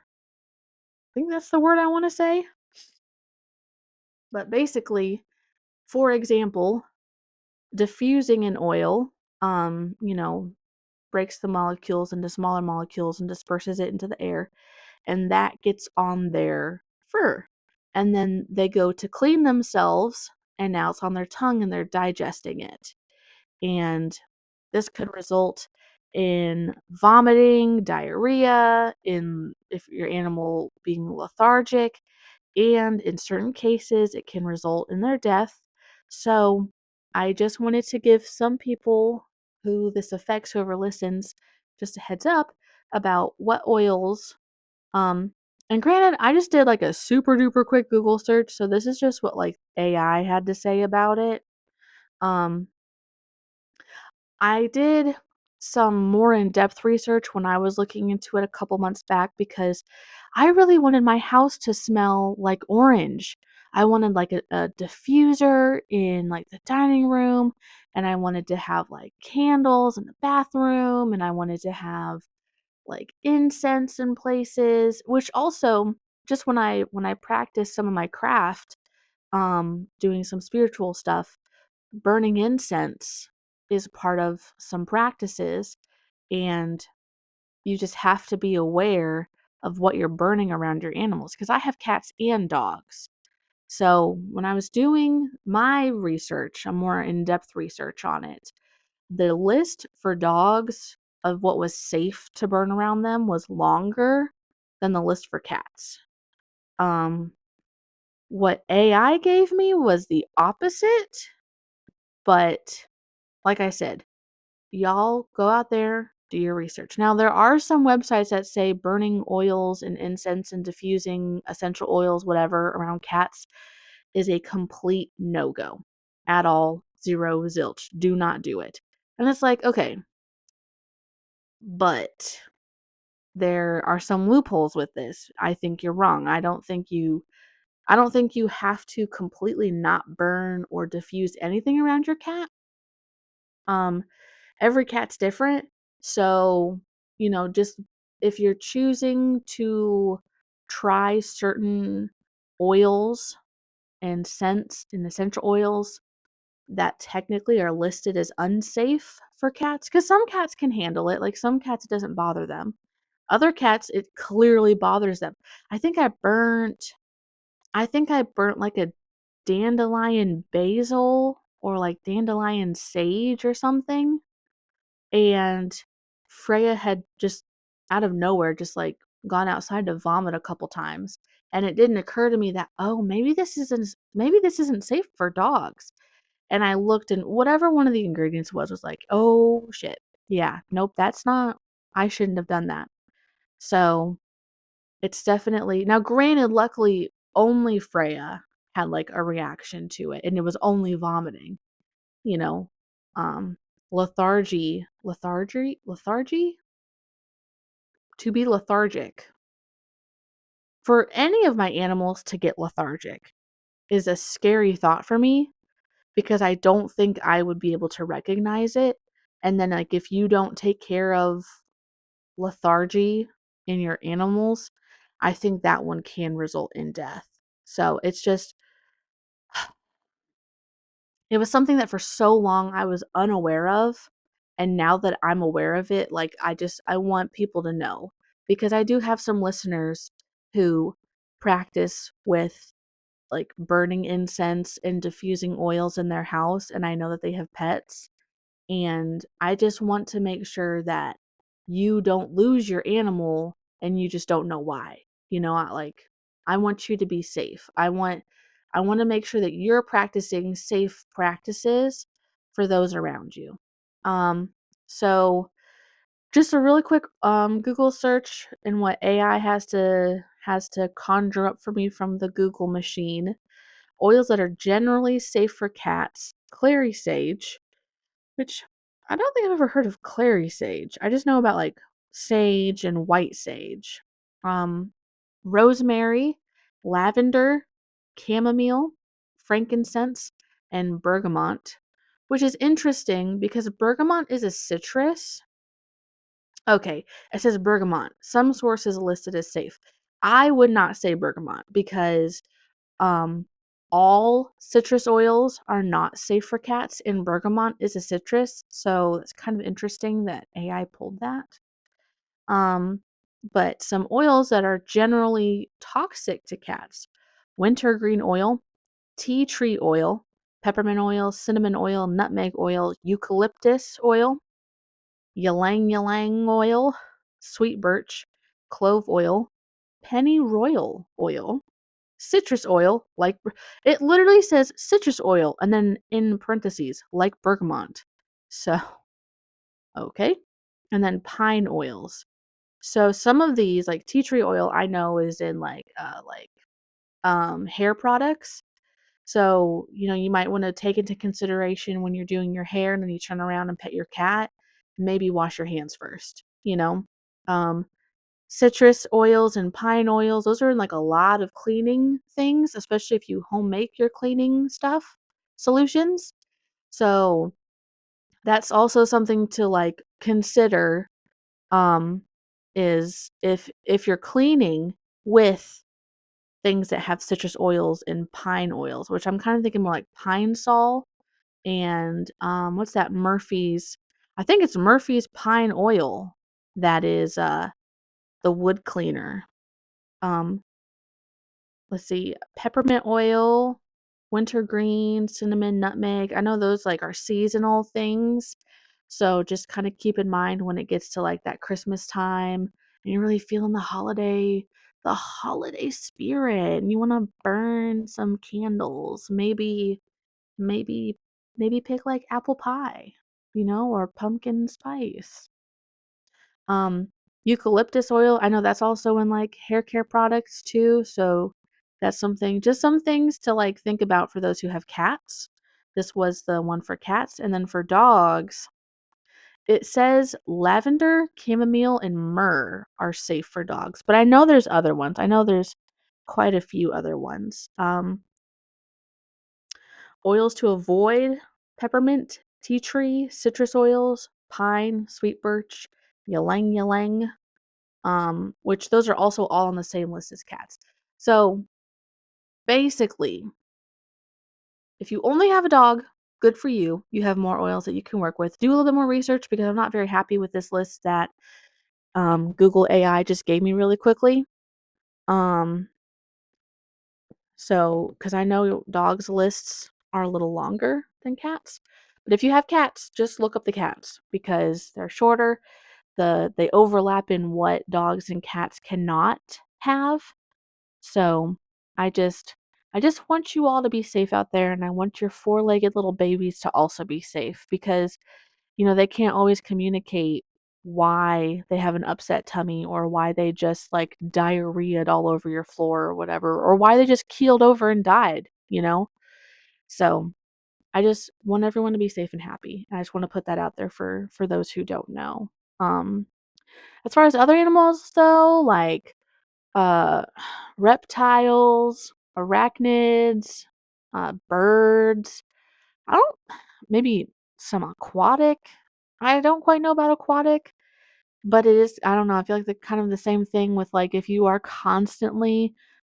think that's the word I want to say. But basically, for example, diffusing an oil, breaks the molecules into smaller molecules and disperses it into the air, and that gets on their fur. And then they go to clean themselves, and now it's on their tongue and they're digesting it. And This could result in vomiting, diarrhea, in if your animal being lethargic, and in certain cases, it can result in their death. So, I just wanted to give some people who this affects, whoever listens, just a heads up about what oils. Um, and granted, I just did like a super duper quick Google search, so this is just what like AI had to say about it. Um, I did some more in-depth research when I was looking into it a couple months back because I really wanted my house to smell like orange. I wanted like a diffuser in like the dining room, and I wanted to have like candles in the bathroom, and I wanted to have like incense in places, which also just when I practice some of my craft, doing some spiritual stuff, burning incense is part of some practices, and you just have to be aware of what you're burning around your animals because I have cats and dogs. So, when I was doing my research, a more in-depth research on it, the list for dogs of what was safe to burn around them was longer than the list for cats. Um, what AI gave me was the opposite, but like I said, y'all go out there, do your research. Now, there are some websites that say burning oils and incense and diffusing essential oils, whatever, around cats is a complete no go at all. Zero zilch. Do not do it. And it's like, okay, but there are some loopholes with this. I think you're wrong. I don't think you have to completely not burn or diffuse anything around your cat. Um every cat's different. So, just if you're choosing to try certain oils and scents and essential oils that technically are listed as unsafe for cats, because some cats can handle it. Like some cats, it doesn't bother them. Other cats, it clearly bothers them. I think I burnt, I think I burnt like a dandelion basil or like dandelion sage or something, and Freya had just out of nowhere just like gone outside to vomit a couple times, and it didn't occur to me that, oh, maybe this isn't safe for dogs. And I looked, and whatever one of the ingredients was like, oh shit, yeah, nope, that's not, I shouldn't have done that. So it's definitely, now granted, luckily only Freya had like a reaction to it, and it was only vomiting, you know. Um lethargy, to be lethargic. For any of my animals to get lethargic is a scary thought for me because I don't think I would be able to recognize it. And then, like, if you don't take care of lethargy in your animals, I think that one can result in death. So it's just, it was something that for so long I was unaware of. And now that I'm aware of it, like, I want people to know because I do have some listeners who practice with like burning incense and diffusing oils in their house. And I know that they have pets. And I just want to make sure that you don't lose your animal and you just don't know why. I want you to be safe. I want to make sure that you're practicing safe practices for those around you. Um so just a really quick Google search and what AI has to conjure up for me from the Google machine. Oils that are generally safe for cats: clary sage, which I don't think I've ever heard of clary sage. I just know about like sage and white sage. Um, rosemary, lavender, chamomile, frankincense, and bergamot, which is interesting because bergamot is a citrus. Okay, it says bergamot. Some sources listed as safe. I would not say bergamot because um, all citrus oils are not safe for cats, and bergamot is a citrus, so it's kind of interesting that AI pulled that. Um, but some oils that are generally toxic to cats: wintergreen oil, tea tree oil, peppermint oil, cinnamon oil, nutmeg oil, eucalyptus oil. ylang ylang oil, sweet birch, clove oil, pennyroyal oil, citrus oil, it literally says citrus oil and then in parentheses, like bergamot. So, okay. And then pine oils. So some of these, like tea tree oil, I know is in hair products. So, you might want to take into consideration when you're doing your hair and then you turn around and pet your cat, maybe wash your hands first. Um, citrus oils and pine oils, those are in like a lot of cleaning things, especially if you home make your cleaning stuff solutions. So that's also something to like consider, um, is if you're cleaning with things that have citrus oils and pine oils, which I'm kind of thinking more like Pine Sol and what's that Murphy's? I think it's Murphy's pine oil that is the wood cleaner. Um, let's see, peppermint oil, wintergreen, cinnamon, nutmeg. I know those like are seasonal things. So just kind of keep in mind when it gets to like that Christmas time and you're really feeling the holiday spirit and you want to burn some candles. Maybe maybe pick like apple pie, or pumpkin spice. Um, Eucalyptus oil, I know that's also in like hair care products too, so that's just some things to like think about for those who have cats. This was the one for cats, and then for dogs, it says lavender, chamomile, and myrrh are safe for dogs, but I know there's other ones. I know there's quite a few other ones. Oils to avoid: peppermint, tea tree, citrus oils, pine, sweet birch, ylang ylang, which those are also all on the same list as cats. So basically, if you only have a dog, good for you. You have more oils that you can work with. Do a little bit more research because I'm not very happy with this list that Google AI just gave me really quickly. Um, because I know dogs lists are a little longer than cats. But if you have cats, just look up the cats because they're shorter. They overlap in what dogs and cats cannot have. So I just I just want you all to be safe out there, and I want your four-legged little babies to also be safe because they can't always communicate why they have an upset tummy or why they just like diarrheaed all over your floor or whatever, or why they just keeled over and died. So I just want everyone to be safe and happy. I just want to put that out there for those who don't know. Um, as far as other animals though, like uh reptiles, arachnids, birds. I don't maybe some aquatic. I don't quite know about aquatic, but I don't know, I feel like the kind of the same thing with like if you are constantly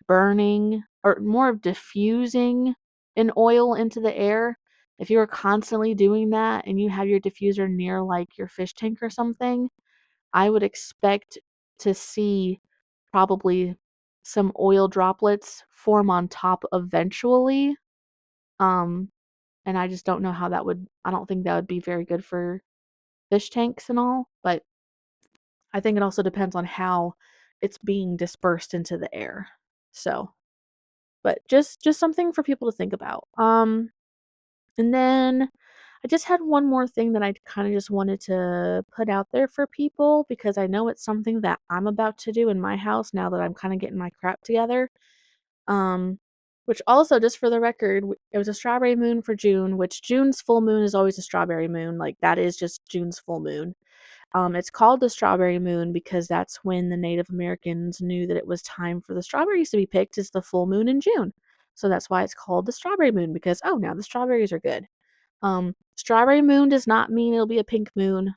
burning or more of diffusing an oil into the air, if you are constantly doing that and you have your diffuser near like your fish tank or something, I would expect to see probably some oil droplets form on top eventually. Um, and I just don't know how I don't think that would be very good for fish tanks and all, but I think it also depends on how it's being dispersed into the air. So, but just something for people to think about. And then I just had one more thing that I kind of just wanted to put out there for people because I know it's something that I'm about to do in my house now that I'm kind of getting my crap together. Um, which also, just for the record, it was a strawberry moon for June, which June's full moon is always a strawberry moon. Like, that is just June's full moon. It's called the strawberry moon because that's when the Native Americans knew that it was time for the strawberries to be picked, is the full moon in June. So that's why it's called the strawberry moon because, oh, now the strawberries are good. Strawberry moon does not mean it'll be a pink moon.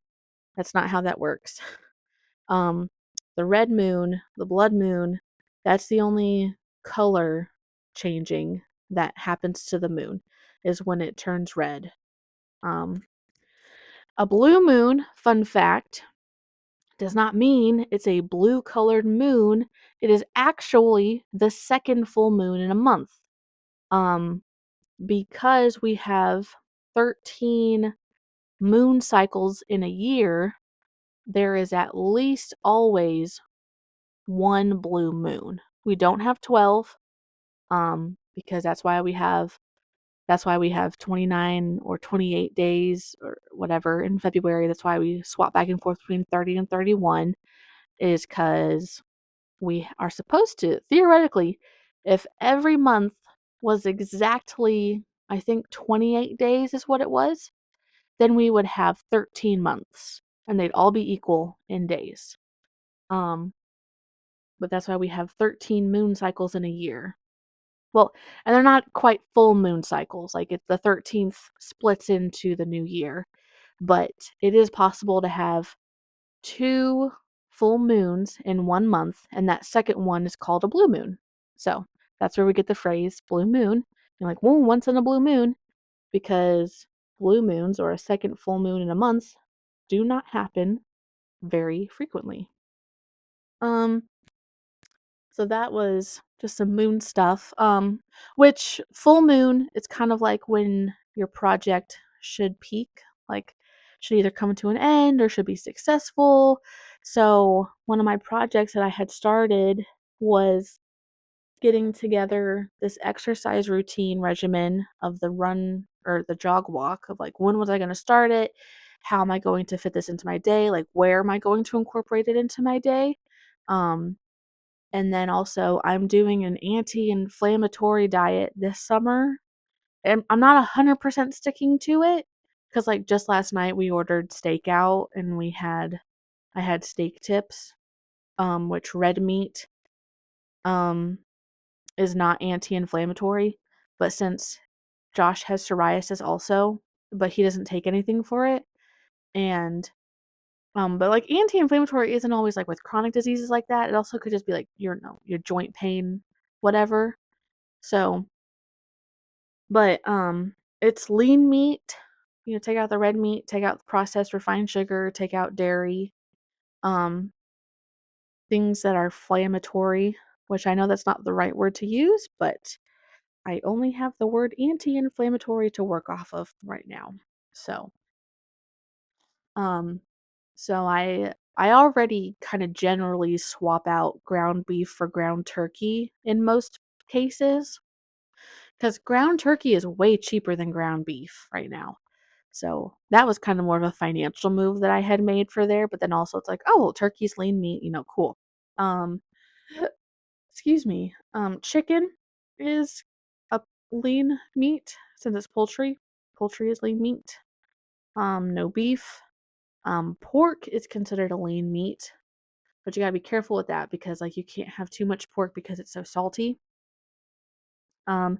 That's not how that works. Um, the red moon, the blood moon, that's the only color changing that happens to the moon is when it turns red. Um, a blue moon, fun fact, does not mean it's a blue colored moon. It is actually the second full moon in a month. Um, because we have 13 moon cycles in a year, there is at least always one blue moon. We don't have 12, because that's why we have 29 or 28 days or whatever in February. That's why we swap back and forth between 30 and 31, is because we are supposed to, theoretically, if every month was exactly, I think 28 days is what it was, then we would have 13 months and they'd all be equal in days. Um, but that's why we have 13 moon cycles in a year. Well, and they're not quite full moon cycles. Like it's the 13th splits into the new year, but it is possible to have two full moons in one month, and that second one is called a blue moon. So that's where we get the phrase blue moon. You're like, well, once in a blue moon, because blue moons or a second full moon in a month do not happen very frequently. Um, so that was just some moon stuff. Which full moon, it's kind of like when your project should peak, like should either come to an end or should be successful. So one of my projects that I had started was getting together this exercise routine regimen of the run or the jog walk, of like when was I going to start it? How am I going to fit this into my day? Like where am I going to incorporate it into my day? Um, and then also, I'm doing an anti-inflammatory diet this summer. And I'm not 100% sticking to it because, like, just last night we ordered steak out and I had steak tips, which red meat um, is not anti-inflammatory. But since Josh has psoriasis also, but he doesn't take anything for it, and but like anti-inflammatory isn't always like with chronic diseases like that. It also could just be like your joint pain, whatever. So, but it's lean meat. Take out the red meat, take out the processed refined sugar, take out dairy, um, things that are inflammatory, which I know that's not the right word to use, but I only have the word anti-inflammatory to work off of right now. So, um, so I already kind of generally swap out ground beef for ground turkey in most cases, because ground turkey is way cheaper than ground beef right now. So that was kind of more of a financial move that I had made for there. But then also it's like, oh, turkey's lean meat, cool. Um, excuse me. Chicken is a lean meat since it's poultry. Poultry is lean meat. No beef. Pork is considered a lean meat, but you gotta be careful with that because like you can't have too much pork because it's so salty. Um,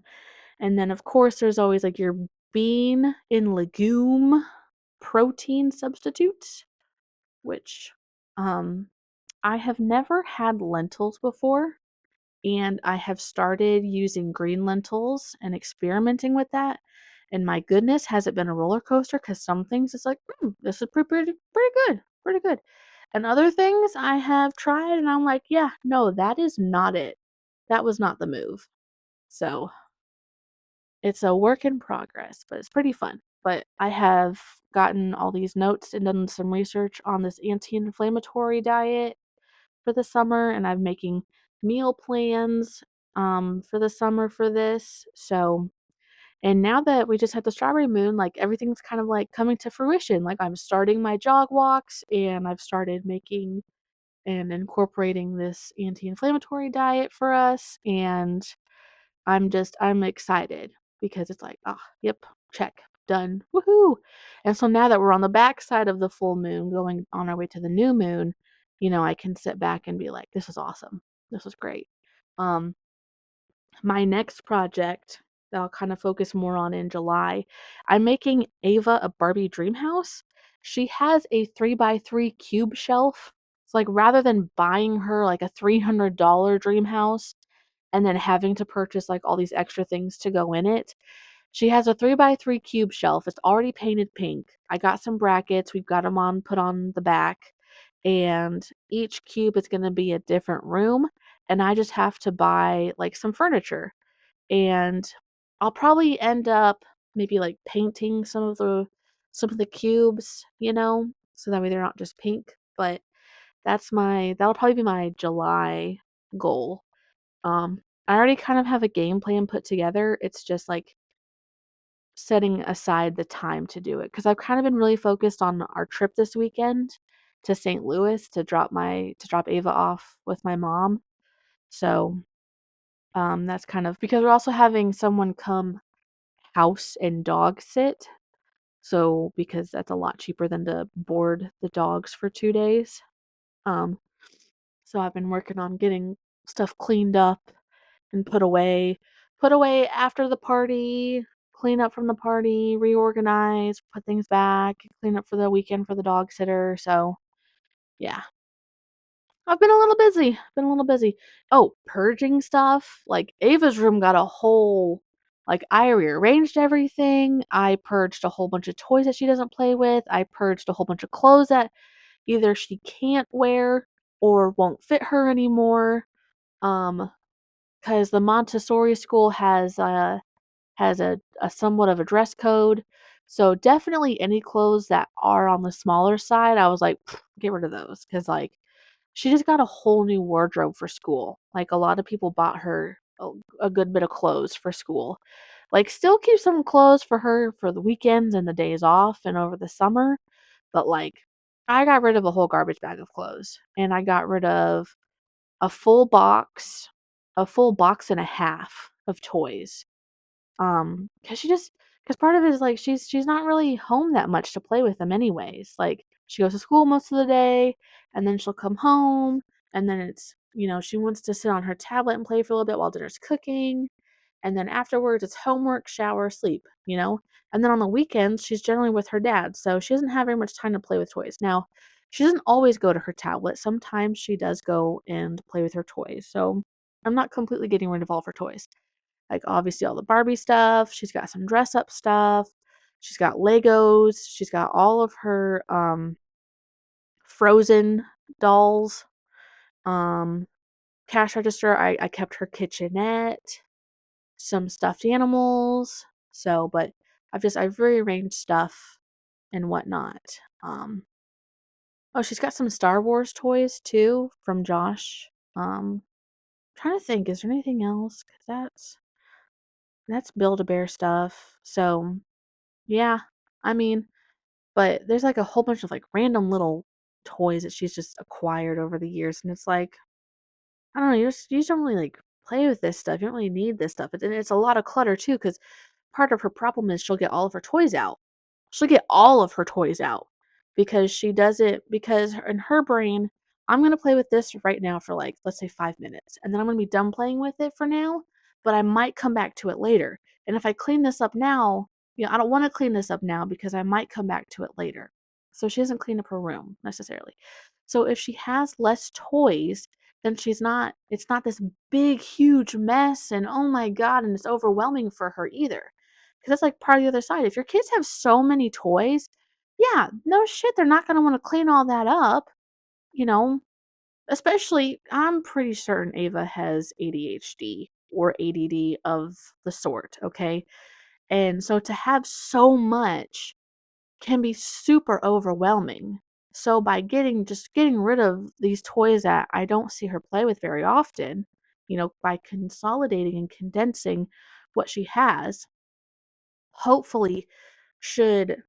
And then, of course, there's always like your bean and legume protein substitutes, which um, I have never had lentils before. And I have started using green lentils and experimenting with that. And my goodness, has it been a roller coaster? Because some things it's like, this is pretty good, pretty good. And other things I have tried, and I'm like, yeah, no, that is not it. That was not the move. So it's a work in progress, but it's pretty fun. But I have gotten all these notes and done some research on this anti-inflammatory diet for the summer, and I'm making meal plans for the summer for this. So, and now that we just had the strawberry moon, like everything's kind of like coming to fruition. Like I'm starting my jog walks and I've started making and incorporating this anti-inflammatory diet for us, and I'm excited because it's like, "Ah, yep, check, done, woohoo." And so now that we're on the backside of the full moon, going on our way to the new moon, I can sit back and be like, "This is awesome. This is great." Um, my next project that I'll kind of focus more on in July, I'm making Ava a Barbie dream house. She has a 3x3 cube shelf. It's like rather than buying her like a $300 dream house and then having to purchase like all these extra things to go in it, she has a 3x3 cube shelf. It's already painted pink. I got some brackets. We've got them put on the back. And each cube is going to be a different room. And I just have to buy like some furniture. And I'll probably end up maybe like painting some of the cubes, so that way they're not just pink. But that'll probably be my July goal. I already kind of have a game plan put together. It's just like setting aside the time to do it because I've kind of been really focused on our trip this weekend to St. Louis to drop Ava off with my mom. So, that's kind of because we're also having someone come house and dog sit. So, because that's a lot cheaper than to board the dogs for 2 days. Um, so I've been working on getting stuff cleaned up and put away after the party, clean up from the party, reorganize, put things back, clean up for the weekend for the dog sitter. So, yeah, I've been a little busy. Been a little busy. Oh, purging stuff. Like Ava's room got a whole I rearranged everything. I purged a whole bunch of toys that she doesn't play with. I purged a whole bunch of clothes that either she can't wear or won't fit her anymore. Um, because the Montessori school has a somewhat of a dress code. So definitely any clothes that are on the smaller side, I was like, get rid of those because she just got a whole new wardrobe for school. Like a lot of people bought her a good bit of clothes for school. Like still keep some clothes for her for the weekends and the days off and over the summer, but I got rid of a whole garbage bag of clothes and I got rid of a full box, a full box and a half of toys. 'Cause she just 'cause part of it is, she's not really home that much to play with them anyways. Like, she goes to school most of the day, and then she'll come home, and then she wants to sit on her tablet and play for a little bit while dinner's cooking, and then afterwards, it's homework, shower, sleep, you know? And then on the weekends, she's generally with her dad, so she doesn't have very much time to play with toys. Now, she doesn't always go to her tablet. Sometimes she does go and play with her toys, so I'm not completely getting rid of all of her toys. Like, obviously, all the Barbie stuff, she's got some dress up stuff, she's got Legos, she's got all of her, Frozen dolls, um, cash register, I kept her kitchenette, some stuffed animals, but I've rearranged stuff and whatnot, oh, she's got some Star Wars toys too from Josh, trying to think, is there anything else? 'Cause that's Build-A-Bear stuff, so, yeah, I mean, but there's, a whole bunch of, random little toys that she's just acquired over the years, and it's like, I don't know, you just don't really, play with this stuff, you don't really need this stuff, and it's a lot of clutter too, because part of her problem is she'll get all of her toys out. She'll get all of her toys out because she does it because in her brain, I'm gonna play with this right now for let's say 5 minutes, and then I'm gonna be done playing with it for now, but I might come back to it later. And if I clean this up now, I don't want to clean this up now because I might come back to it later. So she doesn't clean up her room necessarily. So if she has less toys, then it's not this big, huge mess and oh my God, and it's overwhelming for her either. Because that's part of the other side. If your kids have so many toys, yeah, no shit, they're not going to want to clean all that up, you know? Especially, I'm pretty certain Ava has ADHD or ADD of the sort, okay? And so to have so much can be super overwhelming. So by getting rid of these toys that I don't see her play with very often, by consolidating and condensing what she has, hopefully should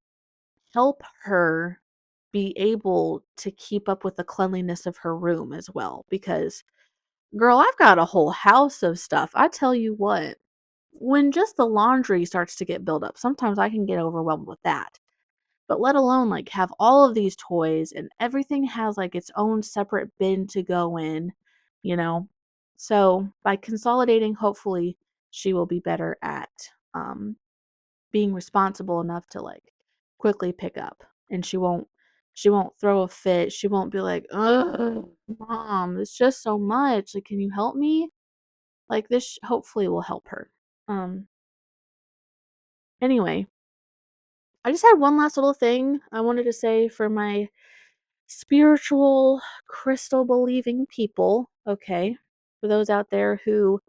help her be able to keep up with the cleanliness of her room as well because girl, I've got a whole house of stuff. I tell you what, when just the laundry starts to get built up, sometimes I can get overwhelmed with that. But let alone have all of these toys and everything has its own separate bin to go in, you know. So by consolidating, hopefully she will be better at um being responsible enough to quickly pick up and she won't throw a fit. She won't be like, "Ugh, mom, it's just so much. Like, can you help me?" Like this hopefully will help her. Um anyway, I just had one last little thing I wanted to say for my spiritual crystal believing people, okay? For those out there who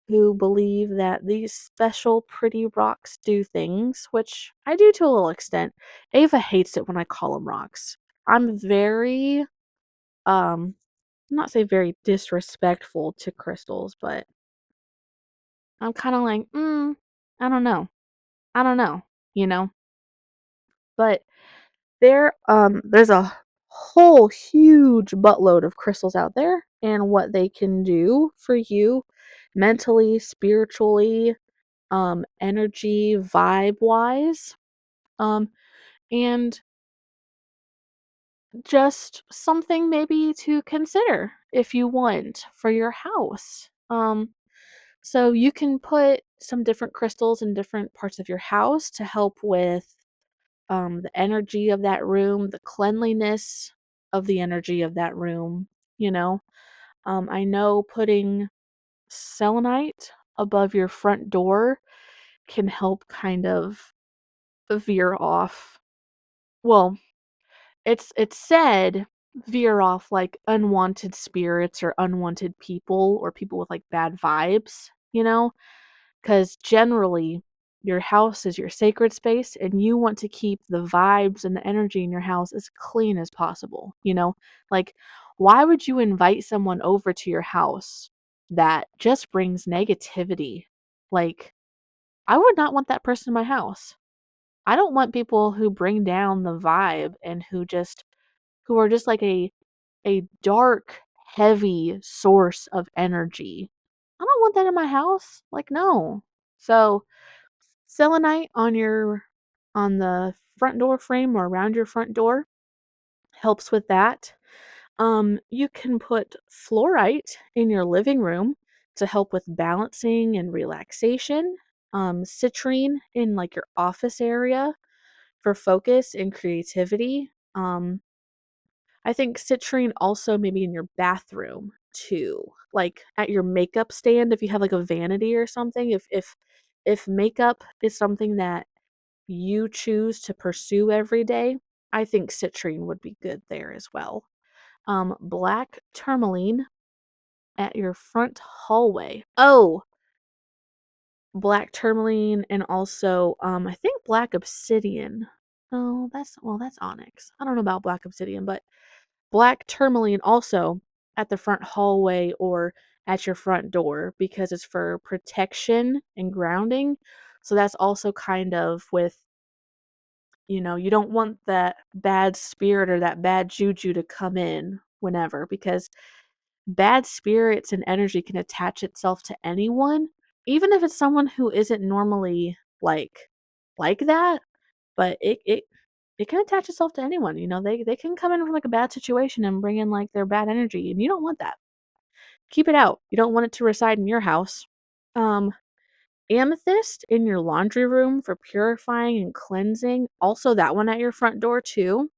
believe that these special pretty rocks do things, which I do to a little extent. Ava hates it when I call them rocks. I'm very, not say very disrespectful to crystals, but I'm kind of like, I don't know. I don't know, you know? But there's a whole huge buttload of crystals out there and what they can do for you mentally, spiritually, energy, vibe wise. Um, and just something maybe to consider if you want for your house. So you can put some different crystals in different parts of your house to help with the energy of that room, the cleanliness of the energy of that room, you know. I know putting selenite above your front door can help kind of veer off. Well, it's said veer off like unwanted spirits or unwanted people or people with like bad vibes, you know? Because generally, your house is your sacred space, and you want to keep the vibes and the energy in your house as clean as possible. You know, like, why would you invite someone over to your house that just brings negativity? Like, I would not want that person in my house. I don't want people who bring down the vibe and who are just like a dark, heavy source of energy. I don't want that in my house. Like, no. So, selenite on the front door frame or around your front door helps with that. You can put fluorite in your living room to help with balancing and relaxation. Citrine in like your office area for focus and creativity. I think citrine also maybe in your bathroom too. Like at your makeup stand if you have like a vanity or something. If makeup is something that you choose to pursue every day, I think citrine would be good there as well. Black tourmaline at your front hallway. Oh, black tourmaline and also I think black obsidian. Oh, that's onyx. I don't know about black obsidian, but black tourmaline also at the front hallway or at your front door because it's for protection and grounding. So that's also kind of with, you don't want that bad spirit or that bad juju to come in whenever because bad spirits and energy can attach itself to anyone, even if it's someone who isn't normally like that, but it can attach itself to anyone. They can come in from like a bad situation and bring in like their bad energy, and you don't want that. Keep it out. You don't want it to reside in your house. Um, Amethyst in your laundry room for purifying and cleansing. Also, that one at your front door too.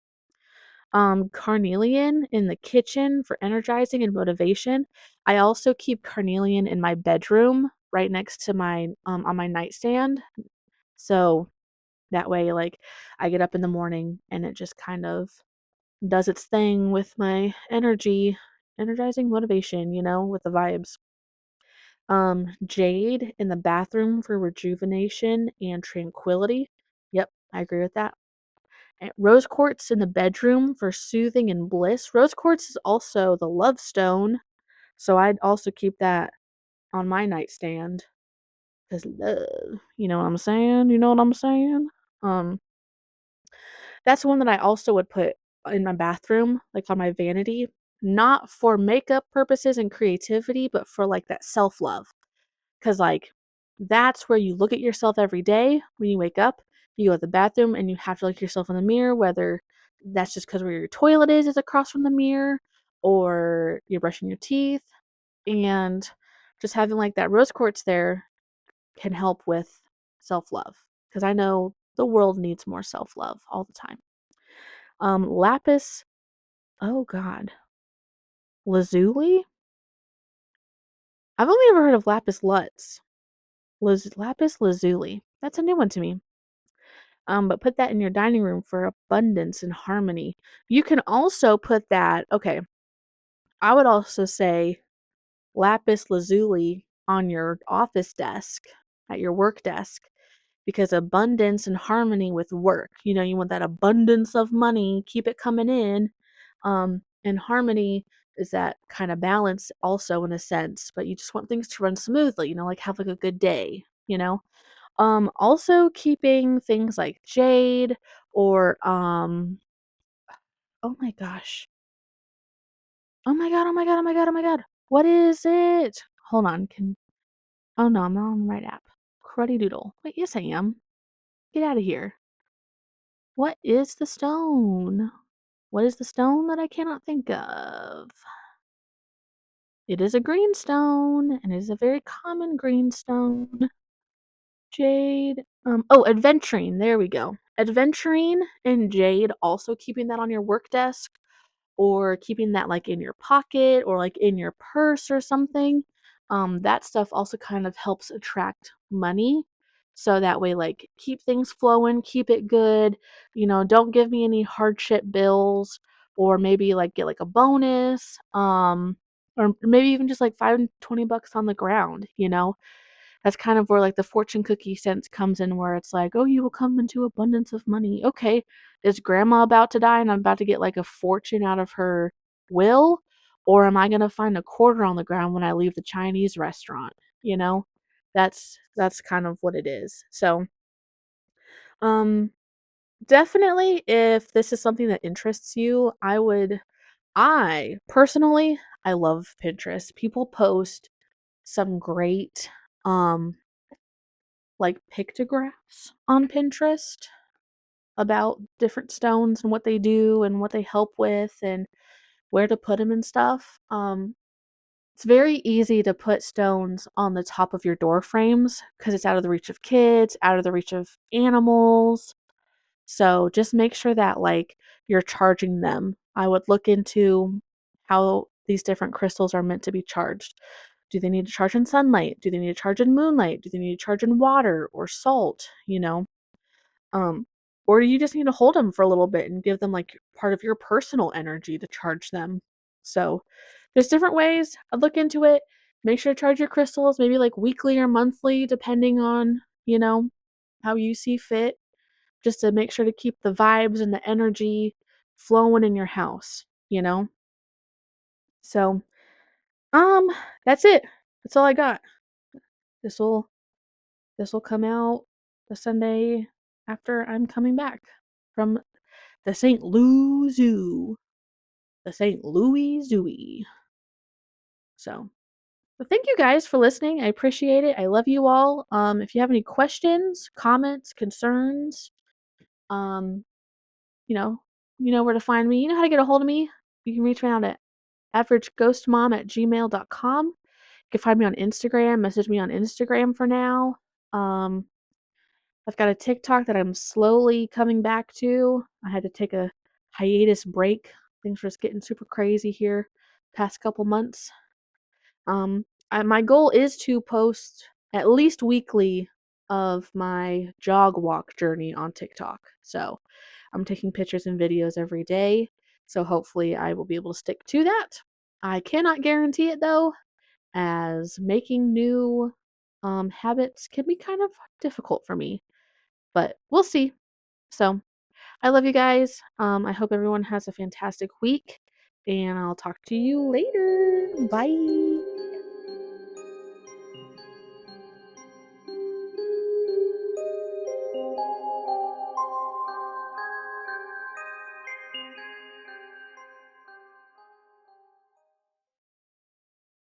Carnelian in the kitchen for energizing and motivation. I also keep carnelian in my bedroom right next to my on my nightstand. So that way like I get up in the morning and it just kind of does its thing with my energy, energizing motivation, with the vibes. Jade in the bathroom for rejuvenation and tranquility. Yep, I agree with that. Rose quartz in the bedroom for soothing and bliss. Rose quartz is also the love stone, so I'd also keep that on my nightstand because love. You know what I'm saying? You know what I'm saying? Um, that's one that I also would put in my bathroom, like on my vanity, not for makeup purposes and creativity, but for like that self love. Because, like, that's where you look at yourself every day when you wake up. You go to the bathroom and you have to look at yourself in the mirror, whether that's just because where your toilet is across from the mirror or you're brushing your teeth. And just having like that rose quartz there can help with self love. Because I know the world needs more self love all the time. Lapis, oh God, lazuli? I've only ever heard of lapis lutz. Lapis lazuli. That's a new one to me. But put that in your dining room for abundance and harmony. You can also put that, okay, I would also say lapis lazuli on your office desk, at your work desk, because abundance and harmony with work. You want that abundance of money, keep it coming in. And harmony is that kind of balance also in a sense, but you just want things to run smoothly, like have like a good day. Also keeping things like jade or oh my gosh. Oh my god, oh my god, oh my god, oh my god. What is it? Hold on, oh no, I'm not on the right app. Cruddy Doodle. Wait, yes I am. Get out of here. What is the stone? What is the stone that I cannot think of? It is a green stone, and it is a very common green stone. Jade. Adventurine. There we go. Adventurine and jade, also keeping that on your work desk or keeping that like in your pocket or like in your purse or something. That stuff also kind of helps attract money. So that way, like, keep things flowing, keep it good. Don't give me any hardship bills, or maybe like get like a bonus. Or maybe even just like $5 and $20 on the ground. That's kind of where like the fortune cookie sense comes in, where it's like, oh, you will come into abundance of money. Okay, is grandma about to die and I'm about to get like a fortune out of her will? Or am I gonna find a quarter on the ground when I leave the Chinese restaurant? You know? That's kind of what it is. So um definitely, if this is something that interests you, I personally, I love Pinterest. People post some great um like pictographs on Pinterest about different stones and what they do and what they help with and where to put them and stuff. It's very easy to put stones on the top of your door frames because it's out of the reach of kids, out of the reach of animals. So just make sure that like you're charging them. I would look into how these different crystals are meant to be charged. Do they need to charge in sunlight? Do they need to charge in moonlight? Do they need to charge in water or salt? Um, or you just need to hold them for a little bit and give them like part of your personal energy to charge them. So there's different ways. I'd look into it. Make sure to charge your crystals, maybe like weekly or monthly, depending on, how you see fit, just to make sure to keep the vibes and the energy flowing in your house. So, um, that's it. That's all I got. This will this will come out the Sunday after I'm coming back from the St. Louis Zoo. The St. Louis Zooey. So, but thank you guys for listening. I appreciate it. I love you all. If you have any questions, comments, concerns, um, you know, you know where to find me. You know how to get a hold of me. You can reach me out at averageghostmom@gmail.com. You can find me on Instagram. Message me on Instagram for now. Um, I've got a TikTok that I'm slowly coming back to. I had to take a hiatus break. Things were just getting super crazy here past couple months. My goal is to post at least weekly of my jog walk journey on TikTok. So I'm taking pictures and videos every day. So hopefully I will be able to stick to that. I cannot guarantee it though, as making new habits can be kind of difficult for me, but we'll see. So I love you guys. I hope everyone has a fantastic week, and I'll talk to you later. Bye.